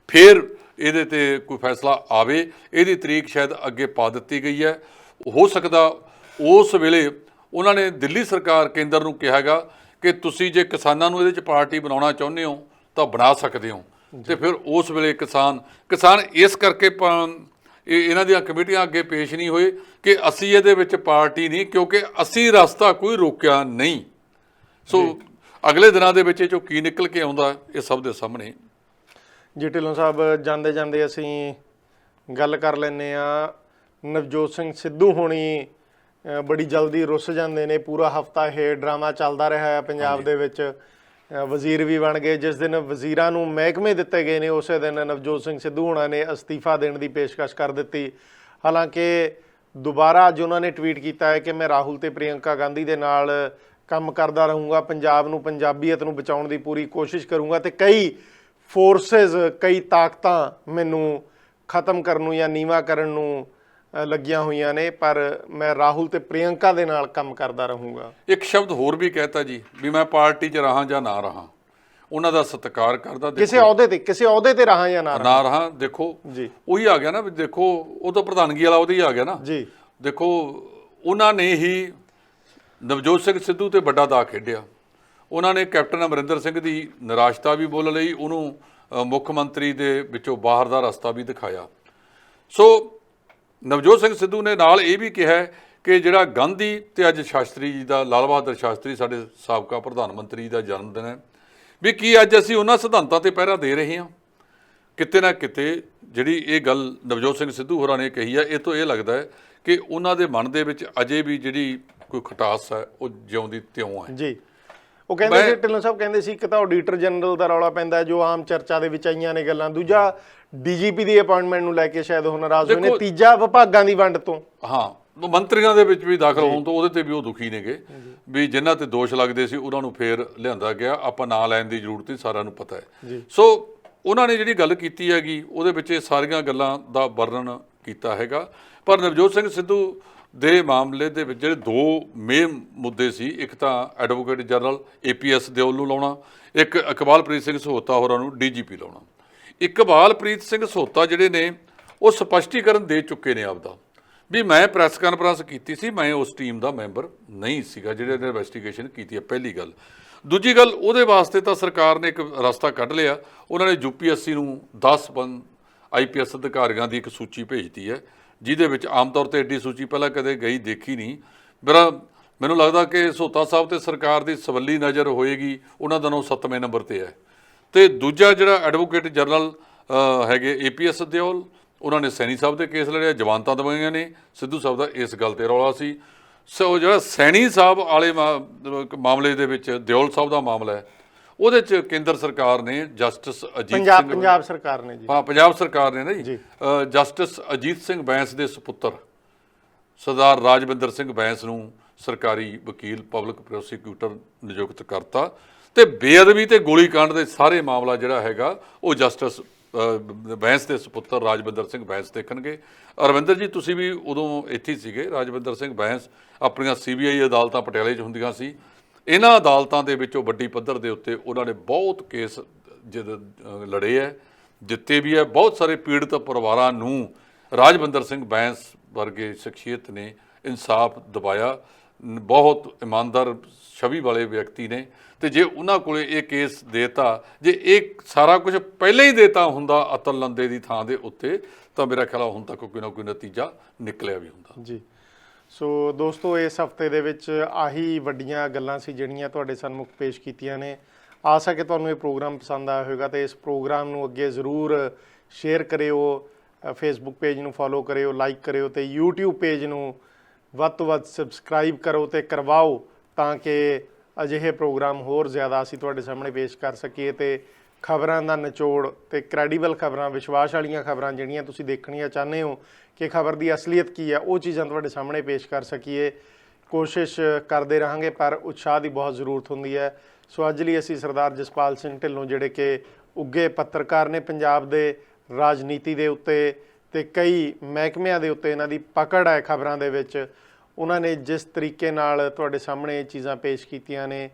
ਫਿਰ ਇਹਦੇ ਤੇ ਕੋਈ ਫੈਸਲਾ ਆਵੇ। ਇਹਦੀ ਤਰੀਕ ਸ਼ਾਇਦ ਅੱਗੇ ਪਾ ਦਿੱਤੀ ਗਈ ਹੈ। ਹੋ ਸਕਦਾ ਉਸ ਵੇਲੇ ਉਹਨਾਂ ਨੇ ਦਿੱਲੀ ਸਰਕਾਰ ਕੇਂਦਰ ਨੂੰ ਕਿਹਾਗਾ ਕਿ ਤੁਸੀਂ ਜੇ ਕਿਸਾਨਾਂ ਨੂੰ ਇਹਦੇ 'ਚ ਪਾਰਟੀ ਬਣਾਉਣਾ ਚਾਹੁੰਦੇ ਹੋ ਤਾਂ ਬਣਾ ਸਕਦੇ ਹੋ। ਤੇ ਫਿਰ ਉਸ ਵੇਲੇ ਕਿਸਾਨ ਇਸ ਕਰਕੇ ਇਹਨਾਂ ਦੀਆਂ ਕਮੇਟੀਆਂ ਅੱਗੇ ਪੇਸ਼ ਨਹੀਂ ਹੋਏ ਕਿ ਅਸੀਂ ਇਹਦੇ ਵਿੱਚ ਪਾਰਟੀ ਨਹੀਂ, ਕਿਉਂਕਿ ਅਸੀਂ ਰਸਤਾ ਕੋਈ ਰੋਕਿਆ ਨਹੀਂ। ਸੋ ਅਗਲੇ ਦਿਨਾਂ ਦੇ ਵਿੱਚ ਇਹ 'ਚੋਂ ਕੀ ਨਿਕਲ ਕੇ ਆਉਂਦਾ ਇਹ ਸਭ ਦੇ ਸਾਹਮਣੇ। ਜੀ ਢਿੱਲੋਂ ਸਾਹਿਬ, ਜਾਂਦੇ ਅਸੀਂ ਗੱਲ ਕਰ ਲੈਂਦੇ ਹਾਂ। ਨਵਜੋਤ ਸਿੰਘ ਸਿੱਧੂ ਹੋਣੀ ਬੜੀ ਜਲਦੀ ਰੁੱਸ ਜਾਂਦੇ ਨੇ। ਪੂਰਾ ਹਫਤਾ ਇਹ ਡਰਾਮਾ ਚੱਲਦਾ ਰਿਹਾ ਹੈ ਪੰਜਾਬ ਦੇ ਵਿੱਚ। ਵਜ਼ੀਰ ਵੀ ਬਣ ਗਏ। ਜਿਸ ਦਿਨ ਵਜ਼ੀਰਾਂ ਨੂੰ ਮਹਿਕਮੇ ਦਿੱਤੇ ਗਏ ਨੇ ਉਸੇ ਦਿਨ ਨਵਜੋਤ ਸਿੰਘ ਸਿੱਧੂ ਹੋਣਾ ਨੇ ਅਸਤੀਫਾ ਦੇਣ ਦੀ ਪੇਸ਼ਕਸ਼ ਕਰ ਦਿੱਤੀ। ਹਾਲਾਂਕਿ ਦੁਬਾਰਾ ਅੱਜ ਉਹਨਾਂ ਨੇ ਟਵੀਟ ਕੀਤਾ ਹੈ ਕਿ ਮੈਂ ਰਾਹੁਲ ਤੇ ਪ੍ਰਿਯੰਕਾ ਗਾਂਧੀ ਦੇ ਨਾਲ ਕੰਮ ਕਰਦਾ ਰਹੂੰਗਾ, ਪੰਜਾਬ ਨੂੰ, ਪੰਜਾਬੀਅਤ ਨੂੰ ਬਚਾਉਣ ਦੀ ਪੂਰੀ ਕੋਸ਼ਿਸ਼ ਕਰੂੰਗਾ ਤੇ ਕਈ ਫੋਰਸਿਸ, ਕਈ ਤਾਕਤਾਂ ਮੈਨੂੰ ਖਤਮ ਕਰਨ ਨੂੰ ਜਾਂ ਨੀਵਾਂ ਕਰਨ ਨੂੰ ਲੱਗੀਆਂ ਹੋਈਆਂ ਨੇ, ਪਰ ਮੈਂ ਰਾਹੁਲ ਤੇ ਪ੍ਰਿਯੰਕਾ ਦੇ ਨਾਲ ਕੰਮ ਕਰਦਾ ਰਹੂੰਗਾ। ਇੱਕ ਸ਼ਬਦ ਹੋਰ ਵੀ ਕਹਿਤਾ ਜੀ ਵੀ ਮੈਂ ਪਾਰਟੀ 'ਚ ਰਹਾਂ ਜਾਂ ਨਾ ਰਹਾਂ, ਉਹਨਾਂ ਦਾ ਸਤਿਕਾਰ ਕਰਦਾ। ਕਿਸੇ ਅਹੁਦੇ ਤੇ ਰਹਾਂ ਜਾਂ ਨਾ ਰਹਾਂ, ਦੇਖੋ ਜੀ ਉਹੀ ਆ ਗਿਆ ਨਾ ਵੀ ਦੇਖੋ ਉਹ ਤਾਂ ਪ੍ਰਧਾਨਗੀ ਵਾਲਾ ਉਹਦੇ ਹੀ ਆ ਗਿਆ ਨਾ ਜੀ। ਦੇਖੋ ਉਹਨਾਂ ਨੇ ਹੀ ਨਵਜੋਤ ਸਿੰਘ ਸਿੱਧੂ ਤੇ ਵੱਡਾ ਦਾਅ ਖੇਡਿਆ। ਉਹਨਾਂ ਨੇ ਕੈਪਟਨ ਅਮਰਿੰਦਰ ਸਿੰਘ ਦੀ ਨਿਰਾਸ਼ਤਾ ਵੀ ਬੋਲ ਲਈ, ਉਹਨੂੰ ਮੁੱਖ ਮੰਤਰੀ ਦੇ ਵਿੱਚੋਂ ਬਾਹਰ ਦਾ ਰਸਤਾ ਵੀ ਦਿਖਾਇਆ। ਸੋ ਨਵਜੋਤ ਸਿੰਘ ਸਿੱਧੂ ਨੇ ਨਾਲ ਇਹ ਵੀ ਕਿਹਾ ਕਿ ਜਿਹੜਾ ਗਾਂਧੀ ਤੇ ਅੱਜ ਸ਼ਾਸਤਰੀ ਜੀ ਦਾ, ਲਾਲ ਬਹਾਦਰ ਸ਼ਾਸਤਰੀ ਸਾਡੇ ਸਾਬਕਾ ਪ੍ਰਧਾਨ ਮੰਤਰੀ ਦਾ ਜਨਮ ਦਿਨ ਹੈ, ਵੀ ਕੀ ਅੱਜ ਅਸੀਂ ਉਹਨਾਂ ਸਿਧਾਂਤਾਂ ਤੇ ਪਹਿਰਾ ਦੇ ਰਹੇ ਹਾਂ। ਕਿਤੇ ਨਾ ਕਿਤੇ ਜਿਹੜੀ ਇਹ ਗੱਲ ਨਵਜੋਤ ਸਿੰਘ ਸਿੱਧੂ ਹੋਰਾਂ ਨੇ ਕਹੀ ਹੈ, ਇਹ ਤੋਂ ਇਹ ਲੱਗਦਾ ਹੈ ਕਿ ਉਹਨਾਂ ਦੇ ਮਨ ਦੇ ਵਿੱਚ ਅਜੇ ਵੀ ਜਿਹੜੀ ਕੋਈ ਖਟਾਸ ਹੈ ਉਹ ਜਿਉਂਦੀ ਤਿਉਂ ਹੈ ਜੀ। ਉਹ ਕਹਿੰਦੇ ਸੀ, ਢਿੱਲੋਂ ਸਾਹਿਬ ਕਹਿੰਦੇ ਸੀ, ਇੱਕ ਤਾਂ ਆਡੀਟਰ ਜਨਰਲ ਦਾ ਰੌਲਾ ਪੈਂਦਾ ਜੋ ਆਮ ਚਰਚਾ ਦੇ ਵਿੱਚ ਆਈਆਂ ਨੇ ਗੱਲਾਂ, ਦੂਜਾ ਡੀਜੀਪੀ ਦੀ ਅਪਾਇੰਟਮੈਂਟ ਨੂੰ ਲੈ ਕੇ ਸ਼ਾਇਦ ਉਹ ਨਾਰਾਜ਼ ਹੋਏ ਨੇ, ਤੀਜਾ ਵਿਭਾਗਾਂ ਦੀ ਵੰਡ ਤੋਂ, ਹਾਂ ਮੰਤਰੀਆਂ ਦੇ ਵਿੱਚ ਵੀ ਦਾਖਲ ਹੋਣ ਤੋਂ ਉਹਦੇ ਤੇ ਵੀ ਉਹ ਦੁਖੀ ਨੇਗੇ ਵੀ ਜਿਨ੍ਹਾਂ ਤੇ ਦੋਸ਼ ਲੱਗਦੇ ਸੀ ਉਹਨਾਂ ਨੂੰ ਫੇਰ ਲਿਆਂਦਾ ਗਿਆ। ਆਪਾਂ ਨਾਂ ਲੈਣ ਦੀ ਜ਼ਰੂਰਤ ਨਹੀਂ, ਸਾਰਿਆਂ ਨੂੰ ਪਤਾ ਹੈ। ਸੋ ਉਹਨਾਂ ਨੇ ਜਿਹੜੀ ਗੱਲ ਕੀਤੀ ਹੈਗੀ ਉਹਦੇ ਵਿੱਚ ਇਹ ਸਾਰੀਆਂ ਗੱਲਾਂ ਦਾ ਵਰਣਨ ਕੀਤਾ ਹੈਗਾ। ਪਰ ਨਵਜੋਤ ਸਿੰਘ ਸਿੱਧੂ ਦੇ ਮਾਮਲੇ ਦੇ ਵਿੱਚ ਜਿਹੜੇ ਦੋ ਮੇਨ ਮੁੱਦੇ ਸੀ, ਇੱਕ ਤਾਂ ਐਡਵੋਕੇਟ ਜਨਰਲ APS ਦਿਓਲ ਨੂੰ ਲਾਉਣਾ, ਇੱਕ ਇਕਬਾਲਪ੍ਰੀਤ ਸਿੰਘ ਸਹੋਤਾ ਹੋਰਾਂ ਨੂੰ DGP ਲਾਉਣਾ। ਇਕਬਾਲਪ੍ਰੀਤ ਸਿੰਘ ਸਹੋਤਾ ਜਿਹੜੇ ਨੇ ਉਹ ਸਪਸ਼ਟੀਕਰਨ ਦੇ ਚੁੱਕੇ ਨੇ ਆਪਦਾ ਵੀ ਮੈਂ ਪ੍ਰੈਸ ਕਾਨਫਰੰਸ ਕੀਤੀ ਸੀ, ਮੈਂ ਉਸ ਟੀਮ ਦਾ ਮੈਂਬਰ ਨਹੀਂ ਸੀਗਾ ਜਿਹੜੇ ਨੇ ਇਨਵੈਸਟੀਗੇਸ਼ਨ ਕੀਤੀ ਹੈ, ਪਹਿਲੀ ਗੱਲ। ਦੂਜੀ ਗੱਲ, ਉਹਦੇ ਵਾਸਤੇ ਤਾਂ ਸਰਕਾਰ ਨੇ ਇੱਕ ਰਸਤਾ ਕੱਢ ਲਿਆ, ਉਹਨਾਂ ਨੇ UPSC ਨੂੰ 10 IPS ਅਧਿਕਾਰੀਆਂ ਦੀ ਇੱਕ ਸੂਚੀ ਭੇਜਤੀ ਹੈ, ਜਿਹਦੇ ਵਿੱਚ ਆਮ ਤੌਰ ਤੇ ਐਡੀ ਸੂਚੀ ਪਹਿਲਾਂ ਕਦੇ ਗਈ ਦੇਖੀ ਨਹੀਂ। ਮੈਨੂੰ ਲੱਗਦਾ ਕਿ ਸਹੋਤਾ ਸਾਹਿਬ ਤੇ ਸਰਕਾਰ ਦੀ ਸਵੱਲੀ ਨਜ਼ਰ ਹੋਏਗੀ, ਉਹਨਾਂ ਦਾ ਨਾਮ 7ਵੇਂ ਨੰਬਰ ਤੇ ਹੈ। ਤੇ ਦੂਜਾ ਜਿਹੜਾ ਐਡਵੋਕੇਟ ਜਨਰਲ ਹੈਗੇ APS ਦਿਓਲ, ਉਹਨਾਂ ਨੇ ਸੈਣੀ ਸਾਹਿਬ ਦੇ ਕੇਸ ਲੜਿਆ, ਜ਼ਮਾਨਤਾਂ ਦਵਾਈਆਂ ਨੇ। ਸਿੱਧੂ ਸਾਹਿਬ ਦਾ ਇਸ ਗੱਲ ਤੇ ਰੌਲਾ ਸੀ। ਸੋ ਜਿਹੜਾ ਸੈਣੀ ਸਾਹਿਬ ਵਾਲੇ ਮਾਮਲੇ ਦੇ ਵਿੱਚ ਦਿਓਲ ਸਾਹਿਬ ਦਾ ਮਾਮਲਾ ਹੈ, ਉਹਦੇ 'ਚ ਕੇਂਦਰ ਸਰਕਾਰ ਨੇ ਜਸਟਿਸ ਅਜੀਤ ਸਿੰਘ, ਪੰਜਾਬ ਸਰਕਾਰ ਨੇ ਜੀ, ਹਾਂ ਪੰਜਾਬ ਸਰਕਾਰ ਨੇ ਨਾ ਜੀ, ਜਸਟਿਸ ਅਜੀਤ ਸਿੰਘ ਬੈਂਸ ਦੇ ਸੁਪੁੱਤਰ ਸਰਦਾਰ ਰਾਜਵਿੰਦਰ ਸਿੰਘ ਬੈਂਸ ਨੂੰ ਸਰਕਾਰੀ ਵਕੀਲ, ਪਬਲਿਕ ਪ੍ਰੋਸੀਕਿਊਟਰ ਨਿਯੁਕਤ ਕਰਤਾ ਤੇ ਬੇਅਦਬੀ ਤੇ ਗੋਲੀਕਾਂਡ ਦੇ ਸਾਰੇ ਮਾਮਲਾ ਜਿਹੜਾ ਹੈਗਾ ਉਹ ਜਸਟਿਸ ਬੈਂਸ ਦੇ ਸੁਪੁੱਤਰ ਰਾਜਵਿੰਦਰ ਸਿੰਘ ਬੈਂਸ ਦੇਖਣਗੇ। ਅਰਵਿੰਦਰ ਜੀ ਤੁਸੀਂ ਵੀ ਉਦੋਂ ਇੱਥੇ ਸੀਗੇ। ਰਾਜਵਿੰਦਰ ਸਿੰਘ ਬੈਂਸ ਆਪਣੀਆਂ CBI ਅਦਾਲਤਾਂ ਪਟਿਆਲੇ 'ਚ ਹੁੰਦੀਆਂ ਸੀ। ਇਹਨਾਂ ਅਦਾਲਤਾਂ ਦੇ ਵਿੱਚੋਂ ਵੱਡੀ ਪੱਧਰ ਦੇ ਉੱਤੇ ਉਹਨਾਂ ਨੇ ਬਹੁਤ ਕੇਸ ਲੜੇ ਹੈ, ਜਿੱਤੇ ਵੀ ਹੈ। ਬਹੁਤ ਸਾਰੇ ਪੀੜਤ ਪਰਿਵਾਰਾਂ ਨੂੰ ਰਾਜਵਿੰਦਰ ਸਿੰਘ ਬੈਂਸ ਵਰਗੇ ਸ਼ਖਸੀਅਤ ਨੇ ਇਨਸਾਫ ਦਿਵਾਇਆ। ਬਹੁਤ ਇਮਾਨਦਾਰ ਛਵੀ ਵਾਲੇ ਵਿਅਕਤੀ ਨੇ, ਤੇ ਜੇ ਉਹਨਾਂ ਕੋਲੇ ਇਹ ਕੇਸ ਦੇਤਾ, ਜੇ ਇਹ ਸਾਰਾ ਕੁਝ ਪਹਿਲਾਂ ਹੀ ਦੇਤਾ ਹੁੰਦਾ ਅਤਲ ਲੰਦੇ ਦੀ ਥਾਂ ਦੇ ਉੱਤੇ, ਤਾਂ ਮੇਰਾ ਖਿਆਲ ਹੁਣ ਤੱਕ ਕੋਈ ਨਾ ਕੋਈ ਨਤੀਜਾ ਨਿਕਲਿਆ ਵੀ ਹੁੰਦਾ ਜੀ। ਸੋ ਦੋਸਤੋ, ਇਸ ਹਫਤੇ ਦੇ ਵਿੱਚ ਆਹੀ ਵੱਡੀਆਂ ਗੱਲਾਂ ਸੀ ਜਿਹੜੀਆਂ ਤੁਹਾਡੇ ਸਨਮੁਖ ਪੇਸ਼ ਕੀਤੀਆਂ ਨੇ। ਆਸ ਹੈ ਕਿ ਤੁਹਾਨੂੰ ਇਹ ਪ੍ਰੋਗਰਾਮ ਪਸੰਦ ਆਇਆ ਹੋਵੇਗਾ ਤੇ ਇਸ ਪ੍ਰੋਗਰਾਮ ਨੂੰ ਅੱਗੇ ਜ਼ਰੂਰ ਸ਼ੇਅਰ ਕਰਿਓ, ਫੇਸਬੁੱਕ ਪੇਜ ਨੂੰ ਫੋਲੋ ਕਰਿਓ, ਲਾਈਕ ਕਰਿਓ ਤੇ YouTube ਪੇਜ ਨੂੰ ਵੱਧ ਤੋਂ ਵੱਧ ਸਬਸਕ੍ਰਾਈਬ ਕਰੋ ਤੇ ਕਰਵਾਓ, ਤਾਂ ਕਿ ਅਜਿਹੇ ਪ੍ਰੋਗਰਾਮ ਹੋਰ ਜ਼ਿਆਦਾ ਅਸੀਂ ਤੁਹਾਡੇ ਸਾਹਮਣੇ ਪੇਸ਼ ਕਰ ਸਕੀਏ ਤੇ ਖਬਰਾਂ ਦਾ ਨਿਚੋੜ ਤੇ ਕ੍ਰੈਡੀਬਲ ਖਬਰਾਂ, ਵਿਸ਼ਵਾਸ ਵਾਲੀਆਂ ਖਬਰਾਂ ਜਿਹੜੀਆਂ ਤੁਸੀਂ ਦੇਖਣੀਆਂ ਚਾਹੁੰਦੇ ਹੋ ਕਿ ਖਬਰ ਦੀ ਅਸਲੀਅਤ ਕੀ ਹੈ, ਉਹ ਚੀਜ਼ਾਂ ਤੁਹਾਡੇ ਸਾਹਮਣੇ ਪੇਸ਼ ਕਰ ਸਕੀਏ। ਕੋਸ਼ਿਸ਼ ਕਰਦੇ ਰਹਾਂਗੇ, ਪਰ ਉਤਸ਼ਾਹ ਦੀ ਬਹੁਤ ਜ਼ਰੂਰਤ ਹੁੰਦੀ ਹੈ। ਸੋ ਅੱਜ ਲਈ ਅਸੀਂ ਸਰਦਾਰ ਜਸਪਾਲ ਸਿੰਘ ਢਿੱਲੋਂ, ਜਿਹੜੇ ਕਿ ਉੱਘੇ ਪੱਤਰਕਾਰ ਨੇ ਪੰਜਾਬ ਦੇ ਰਾਜਨੀਤੀ ਦੇ ਉੱਤੇ ਤੇ ਕਈ ਮਹਿਕਮਿਆਂ ਦੇ ਉੱਤੇ ਇਹਨਾਂ ਦੀ ਪਕੜ ਹੈ ਖਬਰਾਂ ਦੇ ਵਿੱਚ, ਉਹਨਾਂ ਨੇ ਜਿਸ ਤਰੀਕੇ ਨਾਲ ਤੁਹਾਡੇ ਸਾਹਮਣੇ ਇਹ ਚੀਜ਼ਾਂ ਪੇਸ਼ ਕੀਤੀਆਂ ਨੇ,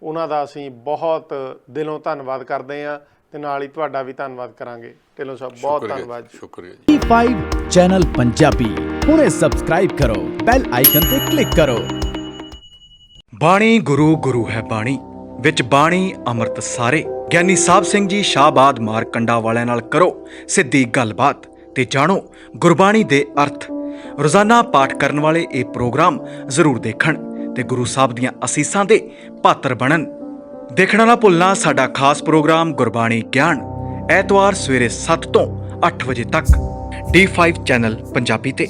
ਉਹਨਾਂ ਦਾ ਅਸੀਂ ਬਹੁਤ ਦਿਲੋਂ ਧੰਨਵਾਦ ਕਰਦੇ ਹਾਂ ਤੇ ਨਾਲ ਹੀ ਤੁਹਾਡਾ ਵੀ ਧੰਨਵਾਦ ਕਰਾਂਗੇ। ਢਿੱਲੋਂ ਸਾਹਿਬ ਬਹੁਤ ਧੰਨਵਾਦ। ਸ਼ੁਕਰੀਆ ਜੀ। D5 ਚੈਨਲ ਪੰਜਾਬੀ ਹੁਣੇ ਸਬਸਕ੍ਰਾਈਬ ਕਰੋ, ਬੈਲ ਆਈਕਨ ਤੇ ਕਲਿੱਕ ਕਰੋ। ਬਾਣੀ ਗੁਰੂ ਗੁਰੂ ਹੈ ਬਾਣੀ, ਵਿੱਚ ਬਾਣੀ ਅੰਮ੍ਰਿਤ ਸਾਰੇ। ਗਿਆਨੀ ਸਾਹਿਬ ਸਿੰਘ ਜੀ ਸ਼ਾਹਬਾਦ ਮਾਰਕੰਡਾ ਵਾਲਿਆਂ ਨਾਲ ਕਰੋ ਸਿੱਧੀ ਗੱਲਬਾਤ ਤੇ ਜਾਣੋ ਗੁਰਬਾਣੀ ਦੇ ਅਰਥ। ਰੋਜ਼ਾਨਾ ਪਾਠ ਕਰਨ ਵਾਲੇ ਇਹ ਪ੍ਰੋਗਰਾਮ ਜ਼ਰੂਰ ਦੇਖਣ ਤੇ ਗੁਰੂ ਸਾਹਿਬ ਦੀਆਂ ਅਸੀਸਾਂ ਦੇ ਪਾਤਰ ਬਣਨ। ਦੇਖਣਾ ਨਾ ਭੁੱਲਣਾ ਸਾਡਾ ਖਾਸ ਪ੍ਰੋਗਰਾਮ ਗੁਰਬਾਣੀ ਗਿਆਨ, ਐਤਵਾਰ ਸਵੇਰੇ 7 ਤੋਂ 8 ਵਜੇ ਤੱਕ D5 ਚੈਨਲ ਪੰਜਾਬੀ ਤੇ।